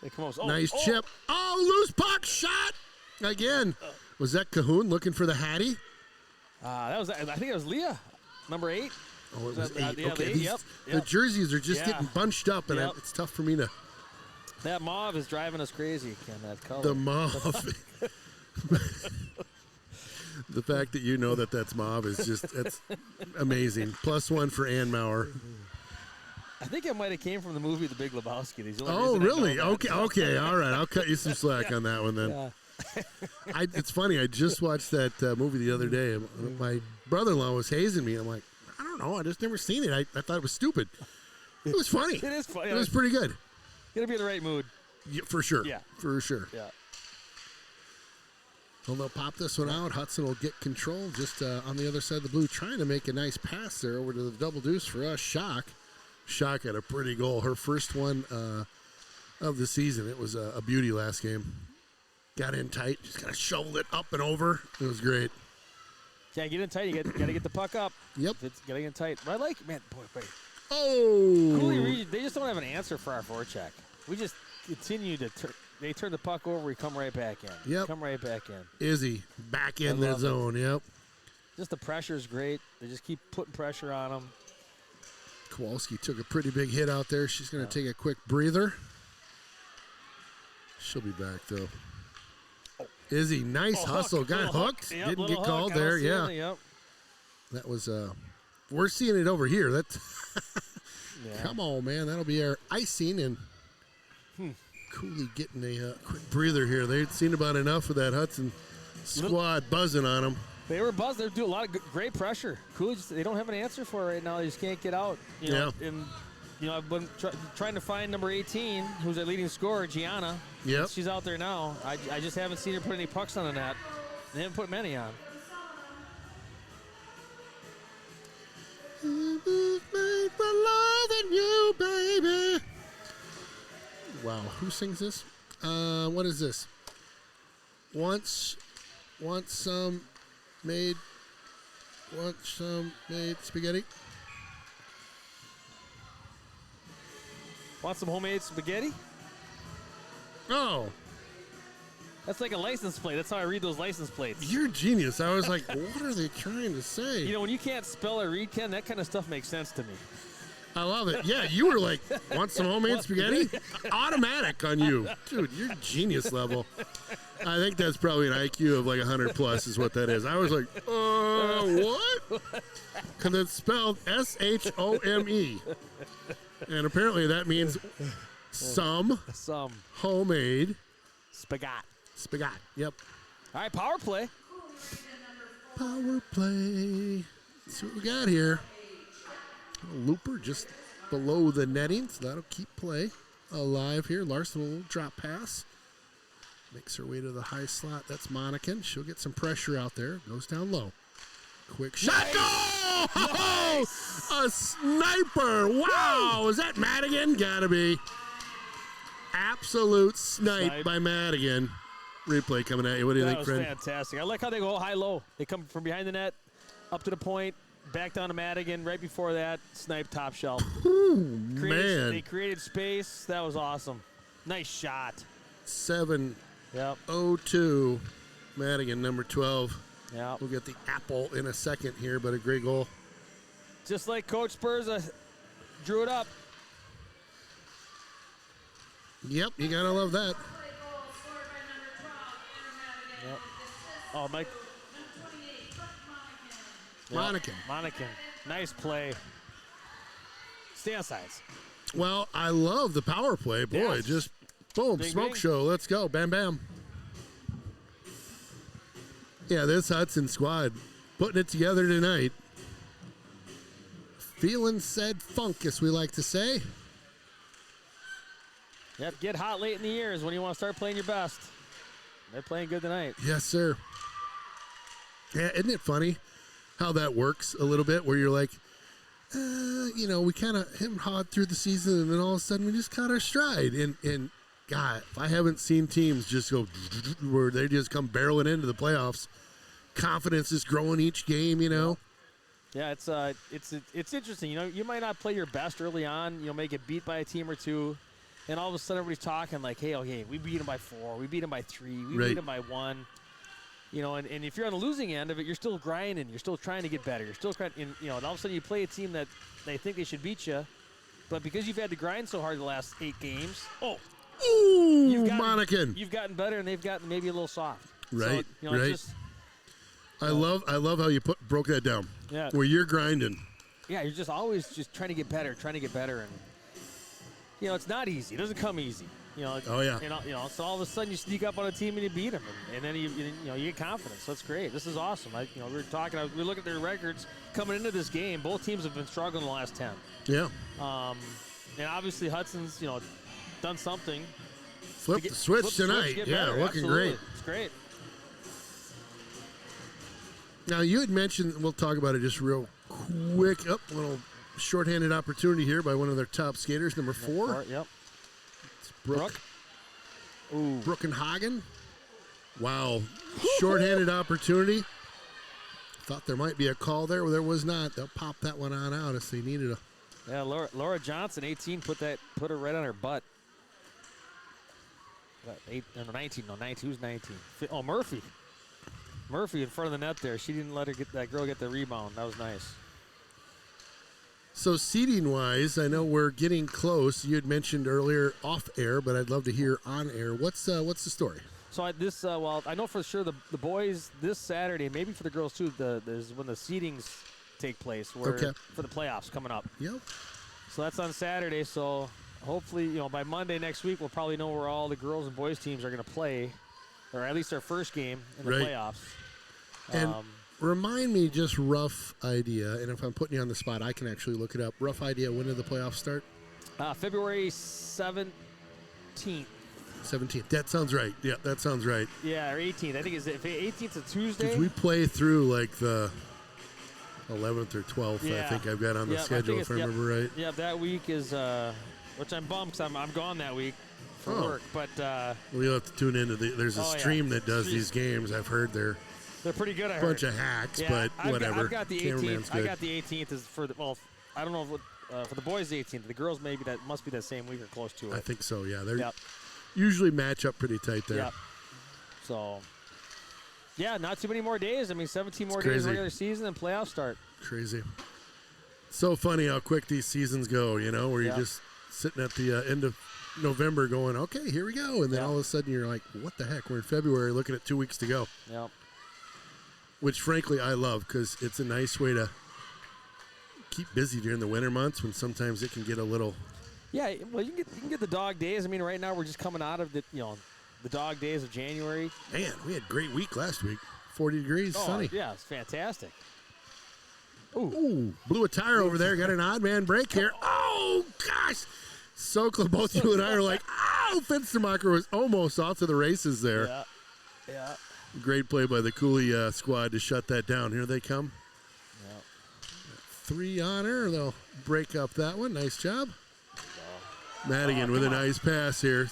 C: They come over.
B: Nice chip. Oh, loose puck shot. Again. Was that Cahoon looking for the Hattie?
C: I think it was Leah, number 8.
B: Oh, it was 8.
C: Yeah,
B: Okay.
C: 8, yep.
B: The jerseys are just getting bunched up, and it's tough for me to.
C: That mauve is driving us crazy, Ken, that color.
B: The mauve. The fact that you know that's mauve is it's amazing. +1 for Ann Mauer.
C: I think it might have came from the movie The Big Lebowski.
B: Oh, really? Okay. All right. I'll cut you some slack on that one then.
C: Yeah.
B: It's funny. I just watched that movie the other day. My brother-in-law was hazing me. I'm like, I don't know. I just never seen it. I thought it was stupid. It was funny.
C: It is funny.
B: It was pretty good.
C: Gotta be in the right mood.
B: Yeah, for sure.
C: Yeah.
B: For sure.
C: Yeah.
B: Well, they'll pop this one out. Hudson will get control just on the other side of the blue, trying to make a nice pass there over to the double deuce for us. Shock had a pretty goal. Her first one of the season. It was a beauty last game. Got in tight. Just got to shovel it up and over. It was great.
C: Yeah, get in tight. You got to get the puck up.
B: Yep.
C: It's got to get in tight. But I like, man, boy.
B: Oh!
C: Coulee, they just don't have an answer for our forecheck. We just continue to they turn the puck over, we come right back in.
B: Yep.
C: Come right back in.
B: Izzy back in the zone. Yep.
C: Just the pressure is great. They just keep putting pressure on them.
B: Kowalski took a pretty big hit out there. She's going to take a quick breather. She'll be back, though. Izzy, nice hustle. Got hooked.
C: Yep,
B: Didn't get
C: hook.
B: called there. Yeah.
C: Yep.
B: That was, we're seeing it over here. That's
C: Yeah.
B: Come on, man. That'll be our icing. And Coulee getting a quick breather here. They'd seen about enough of that Hudson squad buzzing on them.
C: They were buzzed. They're doing a lot of great pressure. Coulee, they don't have an answer for it right now. They just can't get out. You know, and I've been trying to find number 18, who's our leading scorer, Gianna.
B: Yep.
C: She's out there now. I just haven't seen her put any pucks on the net. They haven't put many on.
B: Made for loving you, baby. Wow, who sings this? What is this? Once some made spaghetti.
C: Want some homemade spaghetti?
B: Oh,
C: That's like a license plate. That's how I read those license plates.
B: you're a genius. I was like, what are they trying to say?
C: You know, when you can't spell or read, Ken, that kind of stuff makes sense to me.
B: I love it. Yeah, you were like, want some homemade spaghetti? Automatic on you. Dude, you're genius level. I think that's probably an IQ of like 100 plus is what that is. I was like, what? Because it's spelled S-H-O-M-E. And apparently that means some homemade
C: Spaghetti.
B: Yep.
C: All right, power play.
B: Power play. Let's see what we got here. A looper just below the netting, so that'll keep play alive here. Larson, a little drop pass. Makes her way to the high slot. That's Monacan. She'll get some pressure out there. Goes down low. Quick shot. Goal!
C: Nice.
B: A sniper. Wow. Is that Madigan? Gotta be. Absolute snipe by Madigan. Replay coming at you. What do you think, friend?
C: That was fantastic. I like how they go high-low. They come from behind the net, up to the point, back down to Madigan. Right before that, snipe top shelf.
B: Man.
C: They created space. That was awesome. Nice shot.
B: 7-0-2. Madigan, number 12.
C: Yeah.
B: We'll get the apple in a second here, but a great goal.
C: Just like Coach Spurs drew it up.
B: Yep, you gotta love that.
C: Yep. Oh, Mike.
B: Monacan.
C: Nice play. Stay on sides.
B: Well, I love the power play. Boy,
C: Yes.
B: just boom,
C: Bing,
B: smoke
C: bing.
B: show. Let's go. Bam, bam. Yeah, this Hudson squad putting it together tonight. Feeling said funk, as we like to say.
C: Yep, get hot late in the year is when you want to start playing your best. They're playing good tonight.
B: Yes, sir. Yeah, isn't it funny how that works a little bit, where you're like, we kind of him-hawed through the season, and then all of a sudden we just caught our stride. And God, if I haven't seen teams just go where they just come barreling into the playoffs, confidence is growing each game,
C: Yeah, it's interesting. You might not play your best early on. You'll make it beat by a team or two, and all of a sudden everybody's talking like, hey, okay, we beat them by 4, we beat them by 3, we beat them by 1. And if you're on the losing end of it, you're still grinding. You're still trying to get better. You're still trying, and all of a sudden you play a team that they think they should beat you, but because you've had to grind so hard the last 8 games,
B: Monacan.
C: You've gotten better, and they've gotten maybe a little soft.
B: Right,
C: So,
B: right. I love how you broke that down.
C: Yeah.
B: Where you're grinding.
C: Yeah, you're just always just trying to get better, and it's not easy. It doesn't come easy.
B: Oh, yeah.
C: So all of a sudden you sneak up on a team and you beat them, and then you get confidence. That's great. This is awesome. We were talking. We look at their records coming into this game. Both teams have been struggling the last 10.
B: Yeah.
C: And obviously Hudson's done something.
B: Flip the switch tonight.
C: Get
B: Yeah,
C: better.
B: looking
C: Absolutely.
B: great.
C: It's great.
B: Now, you had mentioned, we'll talk about it just real quick. A little shorthanded opportunity here by one of their top skaters, number 4.
C: Yep.
B: It's Brooke.
C: Ooh.
B: Brooke and Hagen. Wow. Shorthanded opportunity. Thought there might be a call there. Well, there was not. They'll pop that one on out if they needed a.
C: Yeah, Laura Johnson, 18, put her right on her butt. 19. Who's 19? Oh, Murphy. Murphy in front of the net there. She didn't let that girl get the rebound. That was nice.
B: So seating-wise, I know we're getting close. You had mentioned earlier off air, but I'd love to hear on air. What's the story?
C: So I know for sure the boys this Saturday, maybe for the girls too. There's when the seedings take place for the playoffs coming up.
B: Yep.
C: So that's on Saturday. So hopefully, by Monday next week, we'll probably know where all the girls and boys teams are going to play, or at least our first game in the playoffs.
B: And remind me, just rough idea, and if I'm putting you on the spot, I can actually look it up. Rough idea, when did the playoffs start?
C: February 17th.
B: 17th. That sounds right. Yeah, that sounds right.
C: Yeah, or 18th. I think it's 18th a Tuesday.
B: Because we play through like the 11th or 12th,
C: Yeah.
B: I think I've got on the schedule, if I remember right.
C: Yeah, that week is, which I'm bummed because I'm gone that week for work. But
B: well, you'll have to tune into there's a stream that does these games. I've heard they're
C: pretty good. I heard.
B: Bunch of hacks, but whatever.
C: I've got the 18th. I got the 18th is for the I don't know what for the boys the 18th. The girls maybe that must be that same week or close to it.
B: I think so. Yeah, they're usually match up pretty tight there.
C: Yep. So, yeah, not too many more days. I mean, 17 more
B: crazy.
C: days regular season and playoffs start.
B: Crazy. So funny how quick these seasons go. Where you're just sitting at the end of November going, okay, here we go, and then all of a sudden you're like, what the heck? We're in February, looking at 2 weeks to go.
C: Yep.
B: Which, frankly, I love because it's a nice way to keep busy during the winter months when sometimes it can get a little.
C: Yeah, well, you can get the dog days. I mean, right now we're just coming out of the dog days of January.
B: Man, we had a great week last week. 40 degrees, sunny.
C: Yeah, it's fantastic.
B: Ooh, blew a tire over there. Got an odd man break here. Oh, gosh. So close. Both you and I are like, oh, Finstermacher was almost off to the races there.
C: Yeah.
B: Great play by the Coulee squad to shut that down. Here they come.
C: Yep.
B: 3 on her. They'll break up that one. Nice job. Madigan with a nice pass here.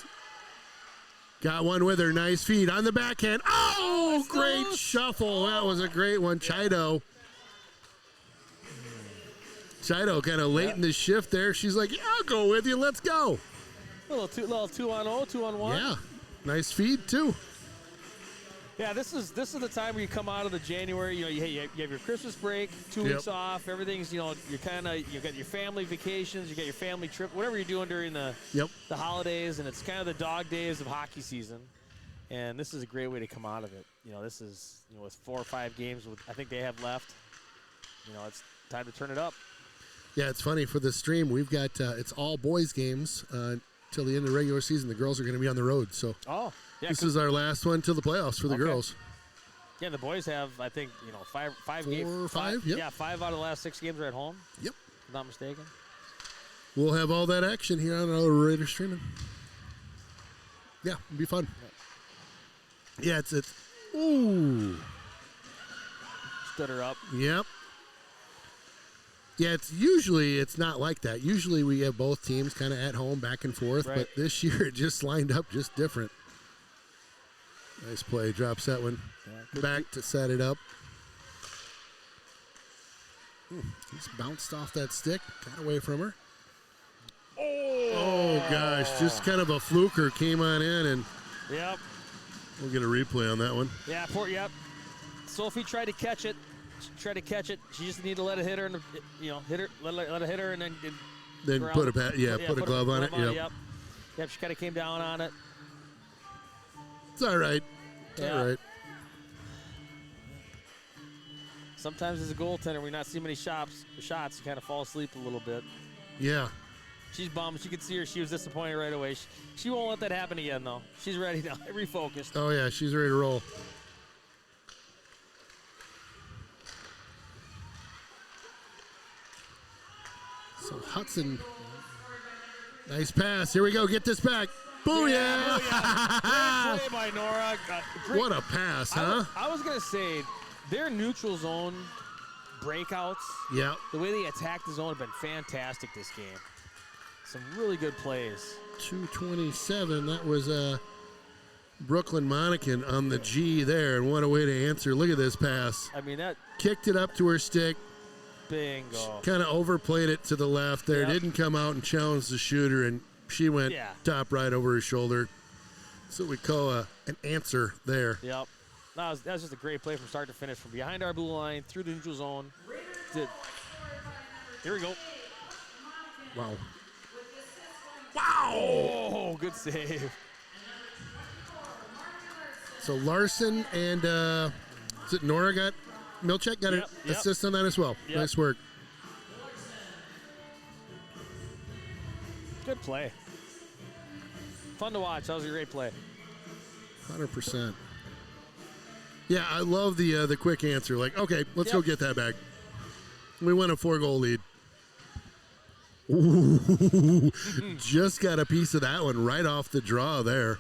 B: Got one with her. Nice feed on the backhand. Oh, great shuffle. That was a great one. Chido kind of late in the shift there. She's like, yeah, I'll go with you. Let's go.
C: Little 2-on-0, 2-on-1.
B: Yeah. Nice feed, too.
C: Yeah, this is the time where you come out of the January. You have your Christmas break, 2 weeks off. Everything's you're you got your family vacations, you got your family trip, whatever you're doing during the holidays, and it's kind of the dog days of hockey season. And this is a great way to come out of it. This is with 4 or 5 games I think they have left. It's time to turn it up.
B: Yeah, it's funny for the stream. We've got it's all boys games till the end of the regular season. The girls are going to be on the road, so. This is our last one till the playoffs for the girls.
C: Yeah, the boys have, I think, 5 games.
B: 4 or 5, yep.
C: Yeah, 5 out of the last 6 games are at home.
B: Yep.
C: If I'm not mistaken.
B: We'll have all that action here on our Raider streaming. Yeah, it'll be fun. Yeah, it's ooh.
C: Stood her up.
B: Yep. Yeah, it's not like that. Usually we have both teams kind of at home, back and forth, but this year it just lined up just different. Nice play. Drops that one back to set it up. He's bounced off that stick. Got away from her. Oh, gosh. Just kind of a fluker. Came on in, and we'll get a replay on that one.
C: Yeah, Sophie tried to catch it. She just needed to let it hit her, and hit her, let it hit her, and then
B: put a glove on it.
C: Yep, she kind of came down on it.
B: It's all right. All right.
C: Sometimes as a goaltender, we not see many shots. You kind of fall asleep a little bit.
B: Yeah.
C: She's bummed. You could see her. She was disappointed right away. She won't let that happen again, though. She's ready now. Refocused.
B: Oh, yeah. She's ready to roll. So Hudson, nice pass. Here we go. Get this back. Booyah!
C: Great play by Nora.
B: What a pass, huh?
C: I was going to say, their neutral zone breakouts, the way they attacked the zone have been fantastic this game. Some really good plays.
B: 2:27. That was Brooklyn Monacan on the G there, and what a way to answer. Look at this pass.
C: I mean, that
B: Kicked it up to her stick,
C: bingo.
B: kind of overplayed it to the left there.
C: Yep.
B: Didn't come out and challenge the shooter, and she went
C: Yeah.
B: top right over her shoulder. So we call an answer there.
C: Yep. That was just a great play from start to finish, from behind our blue line through the neutral zone. Here we go.
B: Wow.
C: Wow! Oh, good save.
B: So Larson and is it Nora got Milchek got an assist on that as well.
C: Yep.
B: Nice work.
C: Good play. Fun to watch. That was a great play.
B: 100%. Yeah, I love the quick answer. Like, okay, let's go get that back. We won a 4-goal lead. Ooh, just got a piece of that one right off the draw there.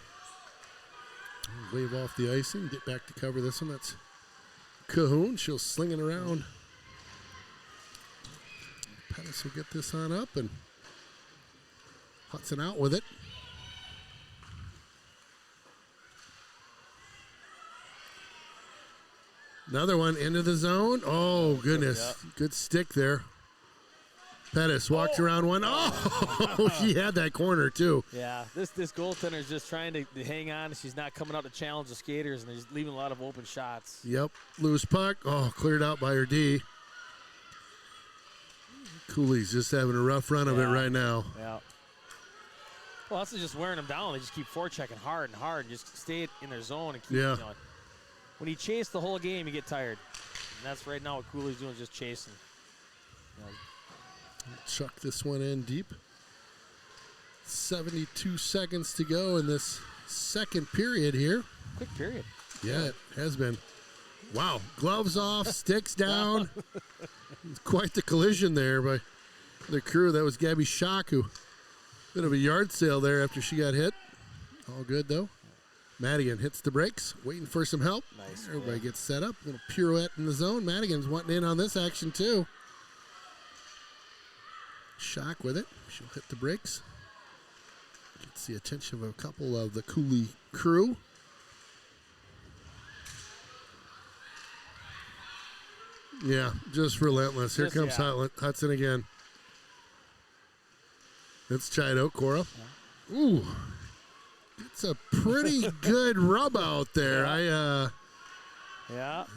B: Wave off the icing, get back to cover this one. That's Cahoon. She'll sling it around. Pettis will get this on up, and Hudson out with it. Another one into the zone. Oh, goodness. Good stick there. Pettis walks around one. Oh, she had that corner, too.
C: Yeah, this goaltender is just trying to hang on. She's not coming out to challenge the skaters, and they're just leaving a lot of open shots.
B: Yep. Loose puck. Oh, cleared out by her D. Coulee's just having a rough run of it right now.
C: Yeah. Well, that's just wearing them down. They just keep forechecking hard and just stay in their zone and keep, you know. When you chase the whole game, you get tired. And that's right now what Coulee's doing, is just chasing. You know.
B: Chuck this one in deep. 72 seconds to go in this second period here.
C: Quick period.
B: Yeah, it has been. Wow, gloves off, sticks down. Quite the collision there by the crew. That was Gabby Schock, who bit of a yard sale there after she got hit. All good, though. Madigan hits the brakes, waiting for some help.
C: Nice.
B: Everybody gets set up. Little pirouette in the zone. Madigan's wanting in on this action, too. Schock with it. She'll hit the brakes. Gets the attention of a couple of the Coulee crew. Yeah, just relentless. Here comes Hudson again. It's Chido, Cora. Ooh. It's a pretty good rub out there. That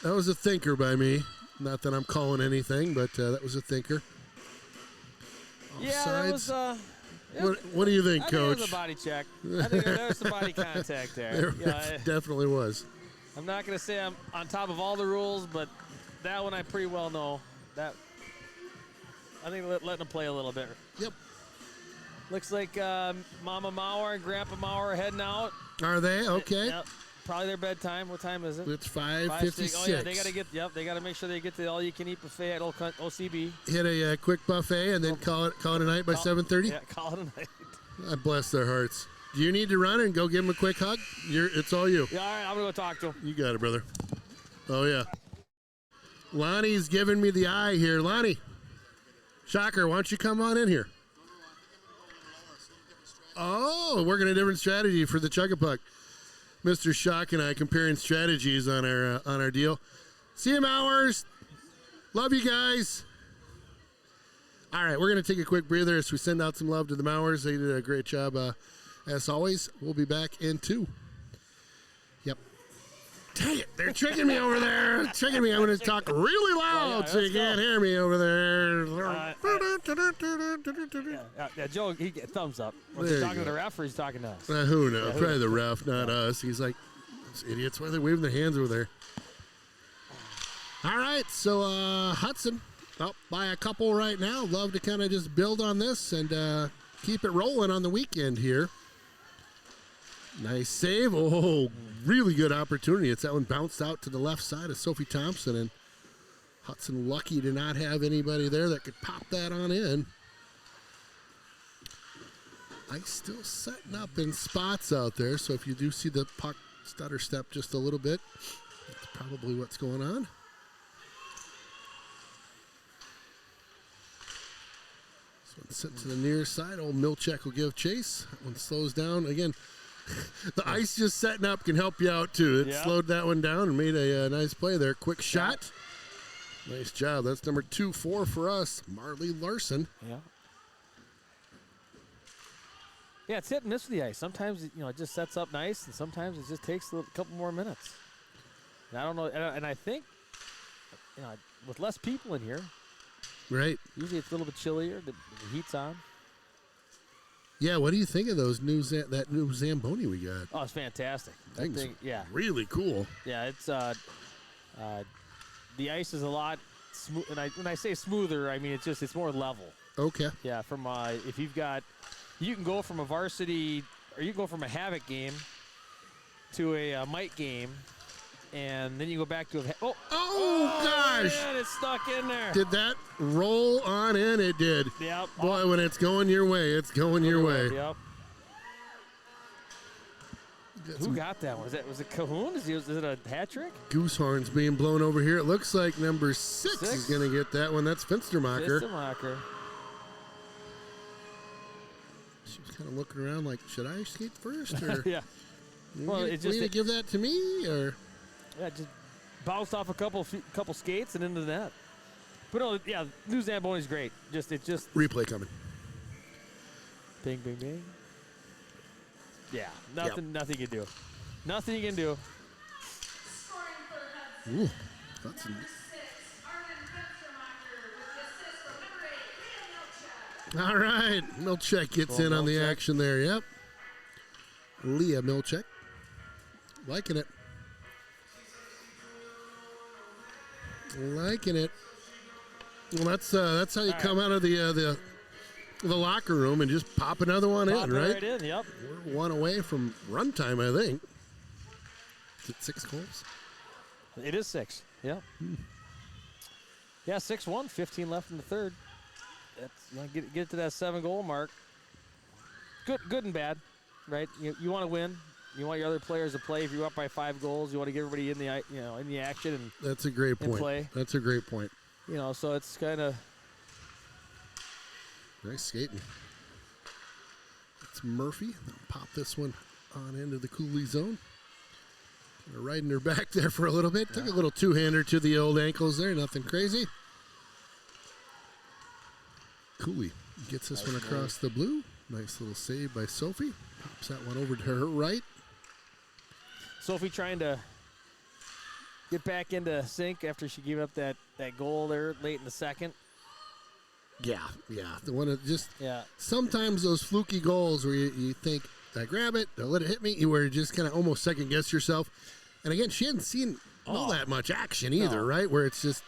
B: was a thinker by me. Not that I'm calling anything, but that was a thinker.
C: Yeah, that was,
B: what do you think,
C: I
B: Coach?
C: think it was a body check. I think there was some body contact there.
B: Definitely was.
C: I'm not going to say I'm on top of all the rules, but that one I pretty well know. I think letting them play a little bit.
B: Yep.
C: Looks like Mama Mauer and Grandpa Mauer are heading out.
B: Are they? Okay.
C: Yep. Probably their bedtime. What time is it?
B: It's 5:56.
C: Oh yeah, they got to get. Yep, they got to make sure they get the all-you-can-eat buffet at OCB.
B: Hit a quick buffet and then call it a night by 7:30.
C: Yeah, call it a night.
B: I bless their hearts. Do you need to run and go give them a quick hug? It's all you.
C: Yeah, all right, I'm gonna go talk to him.
B: You got it, brother. Oh yeah. Lonnie's giving me the eye here. Lonnie, Shocker, why don't you come on in here? Oh, working a different strategy for the Chugga-Puck. Mr. Shock and I comparing strategies on our deal. See you, Mowers. Love you guys. All right, we're going to take a quick breather as we send out some love to the Mowers. They did a great job, as always. We'll be back in 2. Yep. Dang it, they're tricking me over there. Tricking me. I'm going to talk really loud so you can't hear me over there.
C: Yeah, Joe, he get thumbs up. Was he talking to the ref or he's talking to us?
B: Who knows? Probably the ref, not us. He's like, those idiots, why are they waving their hands over there? All right, so Hudson up by a couple right now. Love to kind of just build on this and keep it rolling on the weekend here. Nice save. Oh, really good opportunity. It's that one bounced out to the left side of Sophie Thompson, and Hudson lucky to not have anybody there that could pop that on in. Ice still setting up in spots out there, so if you do see the puck stutter step just a little bit, that's probably what's going on. This one sent to the near side. Old Milchek will give chase. That one slows down. Again, The ice just setting up can help you out, too. It
C: Yeah.
B: slowed that one down and made a nice play there. Quick shot. Nice job. That's number 2-4 for us, Marley Larson.
C: Yeah. Yeah, it's hit and miss with the ice. Sometimes it just sets up nice, and sometimes it just takes a couple more minutes. And I don't know, and I think with less people in here,
B: Right.
C: usually it's a little bit chillier. The heat's on.
B: Yeah, what do you think of those that new Zamboni we got?
C: Oh, it's fantastic. That
B: Thing's
C: thing, yeah,
B: really cool.
C: yeah. It's the ice is a lot smooth, and when I say smoother, I mean it's more level.
B: Okay.
C: Yeah, from if you've got, you can go from a varsity, or you can go from a Havoc game to a Mite game, and then you go back to
B: Oh, gosh.
C: Man, it's stuck in there.
B: Did that roll on in? It did.
C: Yep.
B: Boy, when it's going your way, it's going your way.
C: Yep. Who got that one? Was it Cahoon? Is it a hat trick?
B: Goose horns being blown over here. It looks like number 6 is
C: Six?
B: going to get that one. That's Finstermacher.
C: Finstermacher.
B: She was kind of looking around like, should I skate first? Or
C: Yeah. Well,
B: you
C: it just
B: to give that to me? Or
C: just bounced off a couple skates and into the net. But no, yeah, new Zamboni's great. It just
B: replay coming.
C: bing, bing, bing. Yeah, nothing you can do. Nothing you can do.
A: Scoring for Hudson.
B: Ooh, that's
A: Number 6, Armin Fenstermacher with the assist from number 8, Leah Milchak.
B: all right. Milchek gets in on the
C: Milchek.
B: action there. Yep. Leah Milchek. Liking it. Liking it. Well, that's how you come out of the locker room and just pop another one
C: Pop
B: in,
C: it
B: right?
C: right in, yep.
B: We're one away from runtime, I think. Is it 6 goals?
C: It is 6. Yeah. Yeah, 6-1, 15 left in the third. That's get to that 7-goal mark. Good and bad, right? You want to win. You want your other players to play. If you're up by 5 goals, you want to get everybody in the action and
B: That's a great point.
C: play.
B: That's a great point.
C: so it's kind of
B: Nice skating. It's Murphy. They'll pop this one on into the Coulee zone. Kind of riding her back there for a little bit. Took a little two-hander to the old ankles there. Nothing crazy. Coulee gets this one across the blue. Nice little save by Sophie. Pops that one over to her right.
C: Sophie trying to get back into sync after she gave up that goal there late in the second.
B: Yeah. The one that just
C: Yeah.
B: sometimes those fluky goals where you think, did I grab it? Did I let it hit me? Where you just kind of almost second guess yourself. And again, she hadn't seen all that much action either,
C: No.
B: right? Where it's just,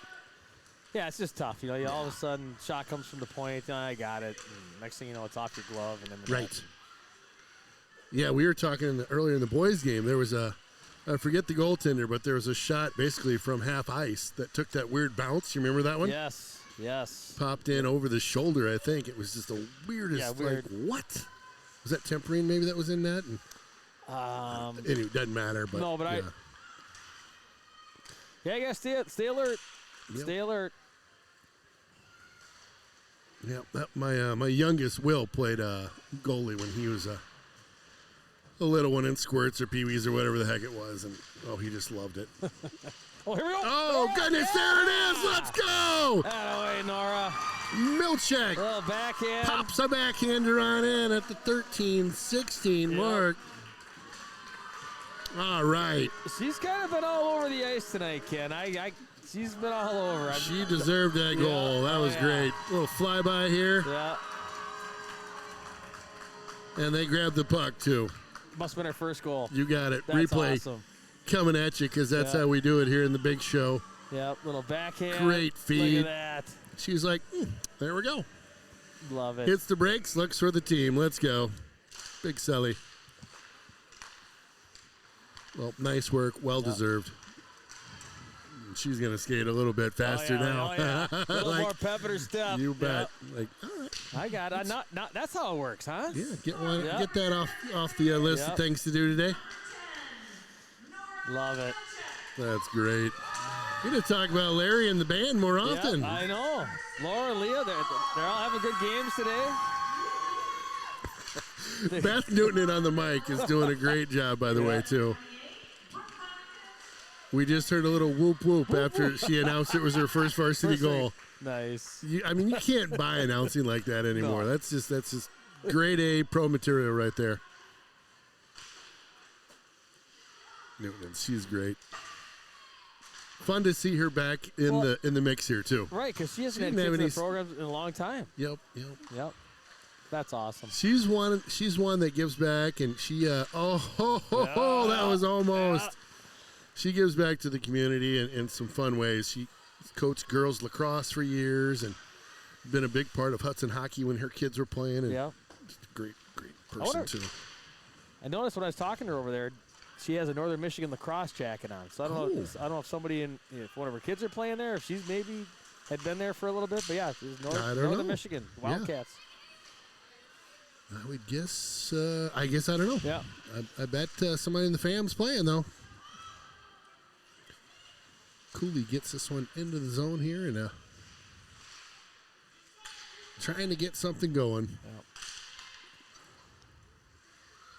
C: Yeah, it's just tough. You all of a sudden, shot comes from the point. I got it. And next thing you know, it's off your glove and then the net.
B: right. Yeah, we were talking earlier in the boys' game. There was I forget the goaltender, but there was a shot basically from half ice that took that weird bounce. You remember that one?
C: Yes.
B: Popped in over the shoulder, I think. It was just the weirdest,
C: Yeah, weird.
B: like, what? Was that Temperine maybe that was in that? And anyway, it doesn't matter. But
C: No, but
B: yeah.
C: you guys stay alert.
B: Yep.
C: Stay alert.
B: Yeah, my youngest Will played goalie when he was a little one in squirts or peewees or whatever the heck it was, and he just loved it.
C: Oh, here we go.
B: Oh goodness, there it is! Let's go!
C: Attaboy, Nora.
B: Milchek
C: Little backhand.
B: pops a backhander on in at the 13-16 mark. All right,
C: She's kind of been all over the ice tonight, Ken. She's been all over.
B: she deserved that goal. That was great. Little flyby here,
C: Yeah.
B: and they grabbed the puck too.
C: Must have been her first goal.
B: You got it.
C: That's
B: Replay
C: awesome.
B: coming at you because that's how we do it here in the big show.
C: Yep, little backhand.
B: Great feed.
C: Look at that.
B: She's like, there we go.
C: Love it.
B: Hits the brakes, looks for the team. Let's go. Big Sully. Well, nice work. Well deserved. She's going to skate a little bit faster now.
C: Oh, yeah. A little
B: Like,
C: more pep in her step.
B: you bet.
C: Yep.
B: Like, all right.
C: I got it. Not, that's how it works, huh?
B: Yeah, get one.
C: Yep.
B: Get that off the list of
C: Yep.
B: things to do today.
C: Love it.
B: That's great. We need to talk about Larry and the band more often.
C: Yeah, I know. Laura and Leah, they're all having good games today.
B: Beth Newton on the mic is doing a great job, by the way, too. We just heard a little whoop whoop after she announced it was her first varsity goal.
C: Nice.
B: You can't buy announcing like that anymore.
C: No.
B: That's just grade A pro material right there. Newton, she's great. Fun to see her back in the mix here too.
C: Right, because she hasn't had
B: didn't have
C: kids in
B: any
C: the programs in a long time.
B: Yep.
C: Yep. That's awesome.
B: She's one that gives back, and she that was almost.
C: Yeah.
B: She gives back to the community in some fun ways. She coached girls lacrosse for years and been a big part of Hudson hockey when her kids were playing. And
C: Yeah.
B: just a great person too.
C: I noticed when I was talking to her over there, she has a Northern Michigan lacrosse jacket on. So I don't know if somebody if one of her kids are playing there, if she's maybe had been there for a little bit. But yeah, it's Northern Michigan Wildcats.
B: I would guess. I don't know.
C: Yeah.
B: I bet somebody in the fam's playing though. Coulee gets this one into the zone here and trying to get something going.
C: Yeah.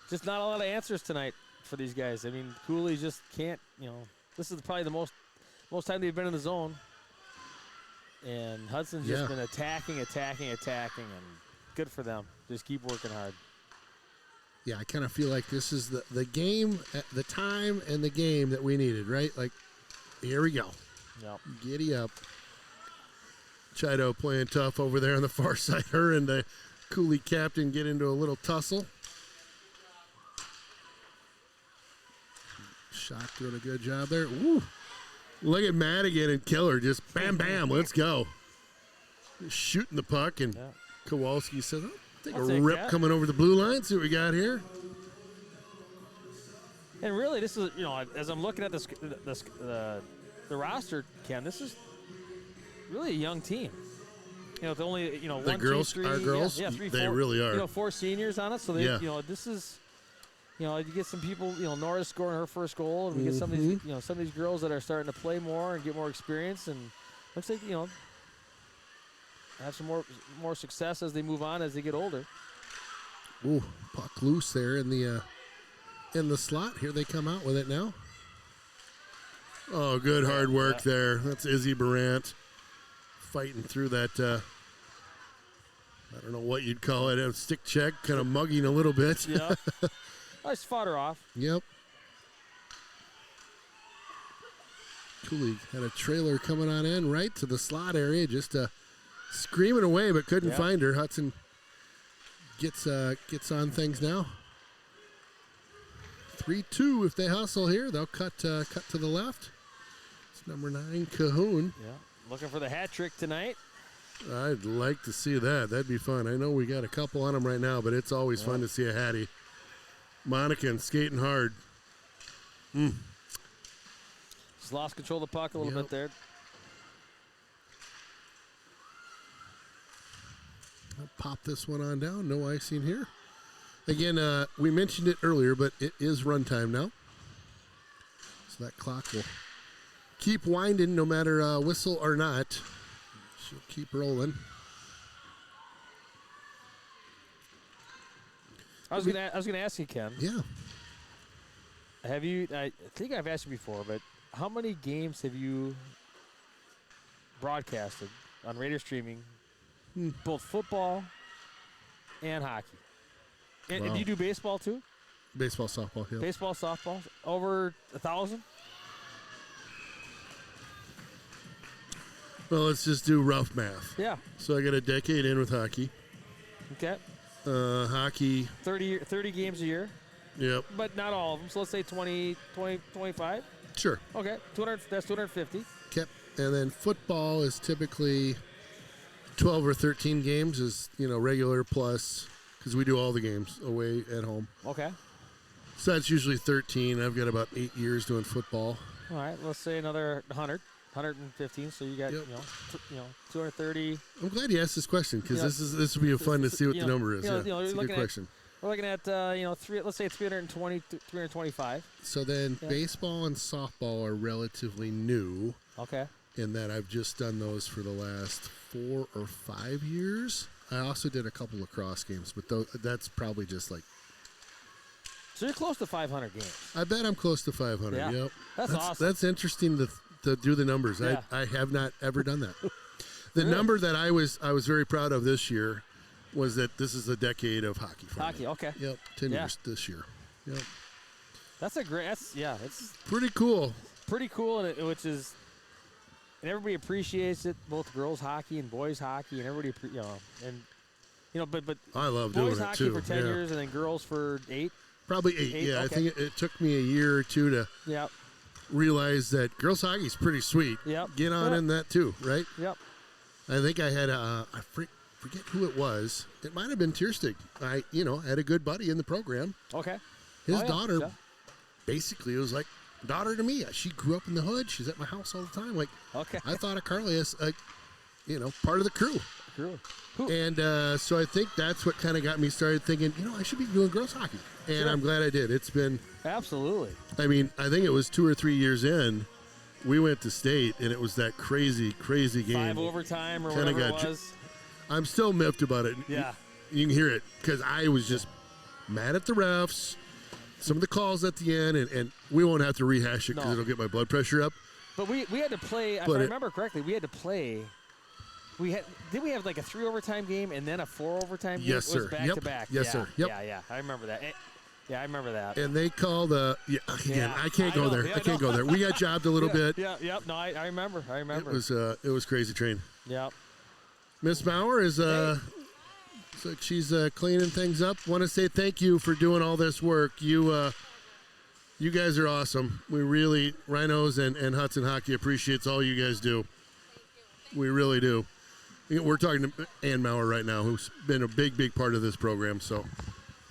C: Just not a lot of answers tonight for these guys. I mean, Coulee just can't. This is probably the most time they've been in the zone. And Hudson's just been attacking, and good for them. Just keep working hard.
B: Yeah, I kind of feel like this is the game, the time and the game that we needed, right? Like, here we go.
C: Yep.
B: Giddy up. Chido playing tough over there on the far side. Her and the Coulee captain get into a little tussle. Shock doing a good job there. Ooh. Look at Madigan and Killer. Just bam, bam. Let's go. Just shooting the puck, and Kowalski says, take a rip coming over the blue line. See what we got here.
C: And really, this is, as I'm looking at the roster, Ken, this is really a young team. It's only,
B: The
C: one,
B: girls,
C: 2, 3,
B: our girls,
C: three,
B: they
C: four,
B: really are.
C: 4 seniors on it. So, this is, you get some people, Nora scoring her first goal, and we get some of these, some of these girls that are starting to play more and get more experience, and looks like, have some more success as they move on, as they get older.
B: Ooh, puck loose there in the slot. Here they come out with it now. Oh, good hard work there. That's Izzy Brandt fighting through that. I don't know what you'd call it. A stick check, kind of mugging a little bit.
C: Yeah. I just fought her off.
B: Yep. Coulee had a trailer coming on in right to the slot area, just screaming away, but couldn't find her. Hudson gets on things now. 3-2 if they hustle here. They'll cut to the left. It's number 9, Cahoon.
C: Yeah, looking for the hat trick tonight.
B: I'd like to see that. That'd be fun. I know we got a couple on them right now, but it's always fun to see a Hattie. Monica skating hard.
C: Just lost control of the puck a little bit there.
B: I'll pop this one on down. No icing here. Again, we mentioned it earlier, but it is runtime now. So that clock will keep winding no matter whistle or not. She'll keep rolling.
C: I was gonna ask you, Ken.
B: Yeah.
C: Have you? I think I've asked you before, but how many games have you broadcasted on radio streaming, both football and hockey? And do you do baseball too?
B: Baseball, softball, yeah.
C: Baseball, softball, over 1,000.
B: Well, let's just do rough math.
C: Yeah.
B: So I got a decade in with hockey.
C: Okay.
B: Hockey.
C: 30 games a year.
B: Yep.
C: But not all of them. So let's say 20, 25.
B: Sure.
C: Okay. 200. That's 250.
B: Yep. And then football is typically 12 or 13 games is, regular plus, because we do all the games away at home.
C: Okay.
B: So that's usually 13. I've got about 8 years doing football.
C: All right. Let's say another 115. So you got, 230.
B: I'm glad you asked this question, because this would be fun to see what the number is. It's a good question.
C: We're looking at, let's say 320, 325.
B: So then baseball and softball are relatively new.
C: Okay.
B: In that I've just done those for the last 4 or 5 years. I also did a couple lacrosse games, but that's probably just like.
C: So you're close to 500 games.
B: I bet I'm close to 500.
C: Yeah.
B: Yep.
C: That's awesome.
B: That's interesting to do the numbers.
C: Yeah.
B: I have not ever done that. The
C: Really?
B: number that I was very proud of this year was that this is a decade of hockey for me.
C: Hockey, okay.
B: Yep, 10
C: Yeah.
B: years this year. Yep.
C: That's a great. It's
B: Pretty cool.
C: pretty cool, and and everybody appreciates it. Both girls hockey and boys hockey, and everybody, but
B: I love doing
C: boys
B: it
C: hockey
B: too.
C: for 10
B: yeah.
C: years, and then girls for 8.
B: Probably 8.
C: Eight,
B: Yeah, I
C: okay.
B: think it took me a year or two to
C: Yep.
B: realize that girls hockey is pretty sweet.
C: Yep.
B: Get on
C: Yep.
B: in that too, right?
C: Yep.
B: I think I had I forget who it was. It might have been Tierstig. I had a good buddy in the program.
C: Okay.
B: His
C: Oh, yeah.
B: daughter
C: Yeah.
B: basically was like daughter to me. She grew up in the hood. She's at my house all the time. Like
C: Okay.
B: I thought of Carly as part of the crew.
C: Cool.
B: And so I think that's what kind of got me started thinking, I should be doing girls hockey. And
C: Sure.
B: I'm glad I did. It's been,
C: Absolutely.
B: I mean, I think it was 2 or 3 years in, we went to state, and it was that crazy, crazy game.
C: 5 overtime or
B: Kinda
C: whatever
B: got
C: it
B: ju-
C: was.
B: I'm still miffed about it.
C: Yeah.
B: You can hear it because I was just mad at the refs, some of the calls at the end, and we won't have to rehash it because
C: No.
B: it'll get my blood pressure up.
C: But we had to play. If I
B: But
C: remember correctly, we had to play. Did we have like a 3 overtime game and then a 4 overtime game?
B: Yes,
C: It was
B: sir.
C: back
B: Yep.
C: to back.
B: Yes,
C: Yeah,
B: sir. Yep.
C: Yeah. I remember that. Yeah, I remember that.
B: And they called, again,
C: Yeah,
B: I can't
C: I
B: go
C: know.
B: there.
C: Yeah,
B: I can't
C: I know.
B: go there. We got jobbed a little bit.
C: Yeah. Yep. No, I remember.
B: It was crazy train.
C: Yep.
B: Miss Bauer is looks like she's cleaning things up. Want to say thank you for doing all this work. You guys are awesome. We really, Rhinos and Hudson Hockey appreciates all you guys do. We really do. We're talking to Ann Maurer right now, who's been a big part of this program. So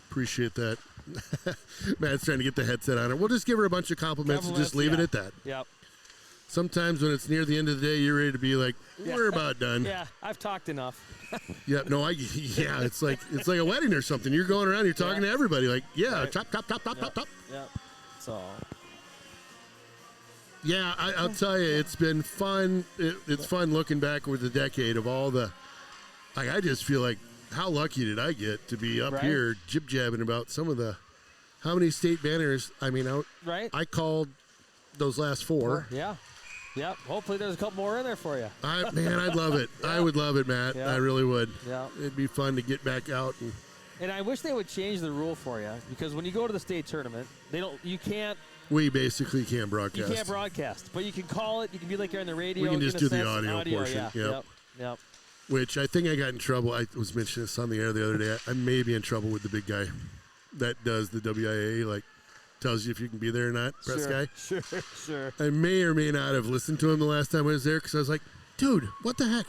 B: appreciate that. Matt's trying to get the headset on her. We'll just give her a bunch of compliments and just leave it
C: yeah.
B: at that.
C: Yep.
B: Sometimes when it's near the end of the day, you're ready to be like, we're about done.
C: Yeah, I've talked enough.
B: Yeah, no, it's like a wedding or something. You're going around, you're talking to everybody, like,
C: Right.
B: top.
C: Yep. So.
B: Yeah, I'll tell you, it's been fun. It's fun looking back over the decade of all the. Like, I just feel like, how lucky did I get to be up
C: Right.
B: here jib-jabbing about some of the. How many state banners? I mean,
C: Right.
B: I called those last 4.
C: Yeah. Yep. Hopefully there's a couple more in there for you.
B: Man, I'd love it. I would love it, Matt.
C: Yeah.
B: I really would.
C: Yeah.
B: It'd be fun to get back out and.
C: And I wish they would change the rule for you because when you go to the state tournament, you can't
B: We basically can't broadcast.
C: You can't broadcast, but you can call it. You can be like you're on the radio.
B: We can
C: in
B: just
C: a
B: do the
C: sense.
B: audio portion,
C: Yeah.
B: yep.
C: Yep.
B: Which I think I got in trouble. I was mentioning this on the air the other day. I may be in trouble with the big guy that does the WIA, like tells you if you can be there or not, press guy.
C: Sure.
B: I may or may not have listened to him the last time I was there because I was like, dude, what the heck?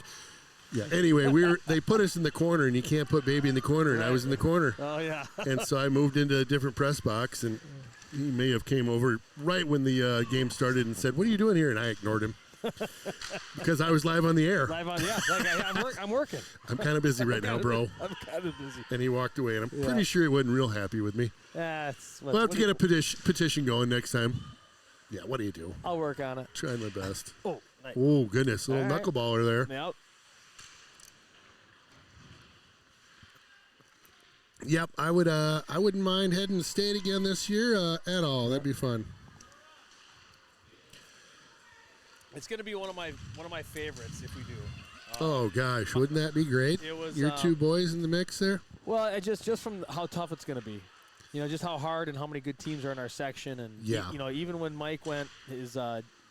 B: Yeah. Anyway, they put us in the corner, and you can't put baby in the corner, and I was in the corner.
C: Oh yeah.
B: And so I moved into a different press box, and he may have came over right when the game started and said, "What are you doing here?" And I ignored him because I was live on the air.
C: Live on. Yeah. Like I'm working.
B: I'm kind of busy right now, bro.
C: I'm kind of busy.
B: And he walked away, and I'm pretty sure he wasn't real happy with me.
C: That's.
B: We'll have to get a petition going next time. Yeah, what do you do?
C: I'll work on it.
B: Trying my best.
C: Oh. Nice.
B: Oh, goodness. A little
C: All right.
B: knuckleballer there.
C: Yep.
B: Yep, I wouldn't mind heading to state again this year at all. That'd be fun.
C: It's gonna be one of my favorites if we do.
B: Oh gosh, wouldn't that be great?
C: It was,
B: Your 2 boys in the mix there.
C: Well, just from how tough it's gonna be, just how hard and how many good teams are in our section, and
B: Yeah.
C: even when Mike went his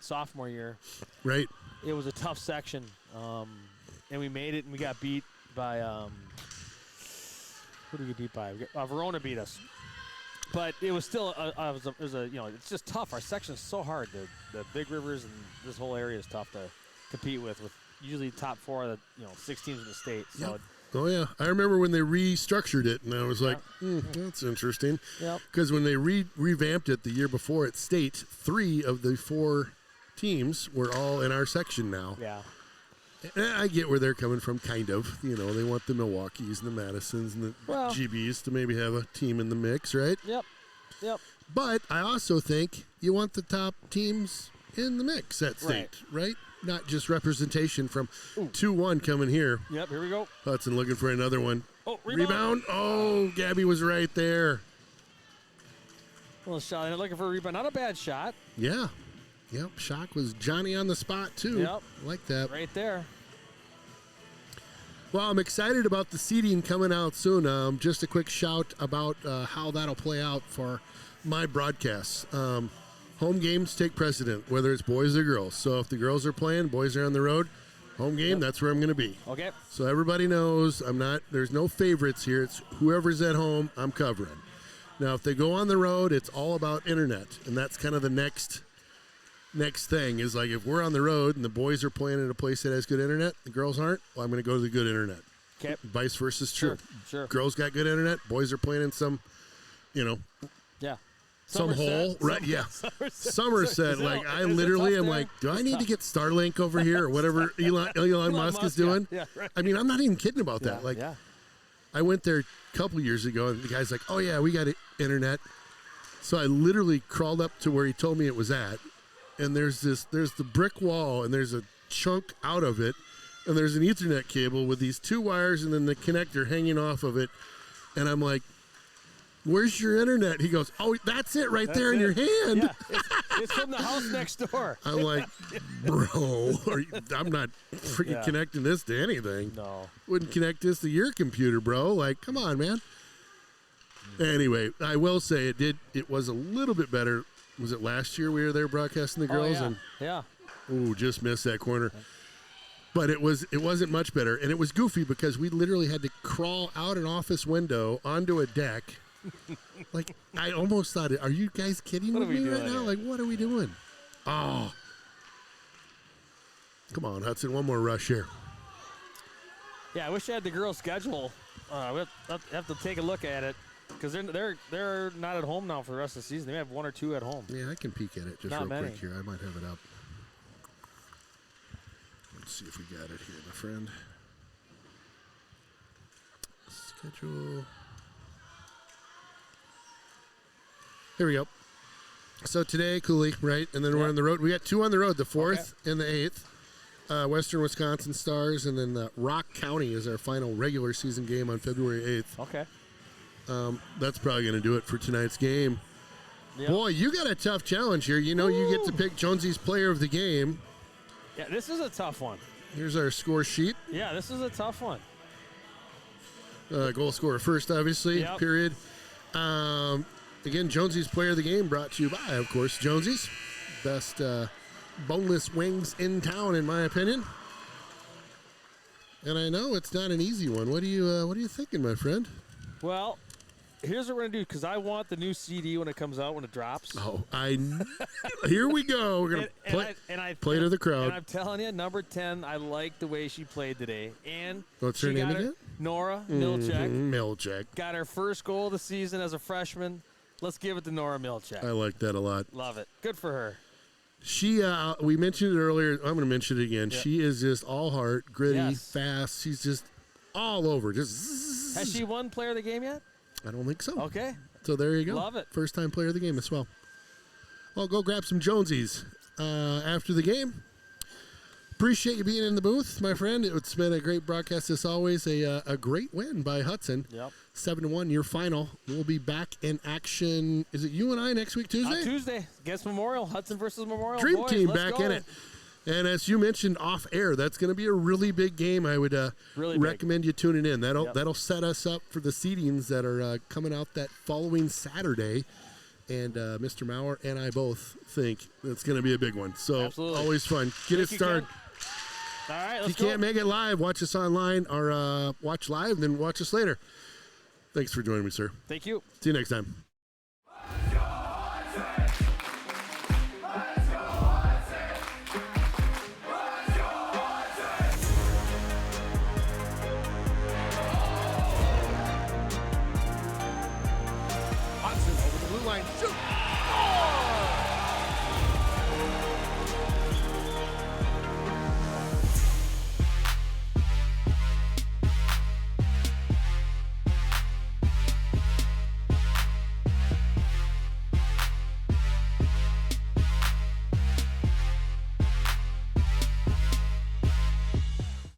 C: sophomore year,
B: Right.
C: it was a tough section, and we made it, and we got beat by who did we get beat by? Verona beat us, but it was still it's just tough. Our section is so hard. The Big Rivers and this whole area is tough to compete with usually top 4 of the 6 teams in the state. So
B: Yep. Oh yeah, I remember when they restructured it, and I was like, "That's interesting."
C: Yep.
B: Because when they revamped it the year before at state, 3 of the 4 teams were all in our section now.
C: yeah.
B: And I get where they're coming from, kind of. They want the Milwaukees and the Madisons and the
C: Well-
B: GBs to maybe have a team in the mix, right?
C: Yep.
B: But I also think you want the top teams in the mix at state, right? not just representation from 2-1 coming here.
C: Yep, here we go.
B: Hudson looking for another one.
C: Oh, rebound.
B: Oh, Gabby was right there.
C: Little shot. They're looking for a rebound. Not a bad shot.
B: Yeah. Yep. Shock was Johnny on the spot, too.
C: Yep.
B: Like that.
C: Right there.
B: Well, I'm excited about the seeding coming out soon. Just a quick shout about how that'll play out for my broadcasts. Home games take precedent, whether it's boys or girls. So if the girls are playing, boys are on the road, home game, that's where I'm going to be.
C: Okay.
B: So everybody knows there's no favorites here. It's whoever's at home, I'm covering. Now, if they go on the road, it's all about internet. And that's kind of the next thing is like if we're on the road and the boys are playing at a place that has good internet, the girls aren't, well, I'm going to go to the good internet.
C: Okay.
B: Vice versa is true.
C: Sure.
B: Girls got good internet, boys are playing in some,
C: Yeah.
B: some hole, right? Yeah. Somerset. Like I
C: is it
B: literally
C: tough
B: am
C: there?
B: like, do I
C: It's
B: need
C: tough.
B: to get Starlink over here or whatever Elon Musk is doing?
C: Yeah, right.
B: I mean, I'm not even kidding about that. Like,
C: yeah.
B: I went there a couple years ago, and the guy's like, "Oh yeah, we got internet." So I literally crawled up to where he told me it was at, and there's the brick wall, and there's a chunk out of it, and there's an Ethernet cable with these two wires, and then the connector hanging off of it, and I'm like, "Where's your internet?" He goes, "Oh, that's it right there in your hand."
C: Yeah. It's from the house next door.
B: I'm like, "Bro, I'm not freaking
C: Yeah.
B: connecting this to anything.
C: No.
B: Wouldn't connect this to your computer, bro. Like, come on, man." Anyway, I will say it was a little bit better. Was it last year we were there broadcasting the girls?
C: Oh, yeah.
B: And just missed that corner. But it wasn't much better. And it was goofy because we literally had to crawl out an office window onto a deck. Like, I almost thought, are you guys kidding
C: What
B: with
C: are we
B: me right
C: doing
B: now?
C: here?
B: Like, what are we doing? Oh. Come on, Hudson, one more rush here.
C: Yeah, I wish I had the girls' schedule. We'll have to take a look at it because they're not at home now for the rest of the season. They may have one or two at home.
B: Yeah, I can peek at it just
C: Not
B: real
C: many.
B: quick here. I might have it up. Let's see if we got it here, my friend. Schedule. Here we go. So today, Coulee, right? And then we're
C: Yep.
B: on the road. We got two on the road, the 4th and the 8th. Western Wisconsin Stars, and then Rock County is our final regular season game on February 8th.
C: Okay.
B: That's probably going to do it for tonight's game.
C: Yep.
B: Boy, you got a tough challenge here. You know, you get to pick Jonesy's player of the game.
C: Yeah, this is a tough one.
B: Here's our score sheet.
C: Yeah, this is a tough one.
B: Goal scorer first, obviously,
C: Yep.
B: period. Again, Jonesy's player of the game brought to you by, of course, Jonesy's. Best boneless wings in town, in my opinion. And I know it's not an easy one. What are you thinking, my friend?
C: Well, here's what we're going to do because I want the new CD when it comes out, when it drops.
B: Oh, here we go. We're going to play to the crowd.
C: And I'm telling you, number 10, I like the way she played today. And
B: What's her
C: she
B: name
C: got
B: again?
C: Nora Milchek.
B: Milchek.
C: Got her first goal of the season as a freshman. Let's give it to Nora Milchek.
B: I like that a lot.
C: Love it. Good for her.
B: She, we mentioned it earlier. I'm going to mention it again.
C: Yep.
B: She is just all heart, gritty,
C: Yes.
B: fast. She's just all over. Just
C: Has she won player of the game yet?
B: I don't think so.
C: Okay.
B: So there you go.
C: Love it.
B: First time player of the game as well. Well, go grab some Jonesies after the game. Appreciate you being in the booth, my friend. It's been a great broadcast as always. A great win by Hudson.
C: Yep.
B: 7-1, your final. We'll be back in action. Is it you and I next week, Tuesday?
C: Tuesday against Memorial. Hudson versus Memorial.
B: Dream
C: Boys,
B: Team
C: let's
B: back
C: go.
B: in it. And as you mentioned off air, that's going to be a really big game. I would
C: Really big.
B: recommend you tuning in.
C: Yep.
B: That'll set us up for the seedings that are coming out that following Saturday. And Mr. Maurer and I both think it's going to be a big one. So
C: Absolutely.
B: always fun. Get it
C: Thank you,
B: started.
C: Ken. All right,
B: If
C: let's
B: you
C: go.
B: can't make it live, watch us online or watch live, then watch us later. Thanks for joining me, sir.
C: Thank you.
B: See you next time.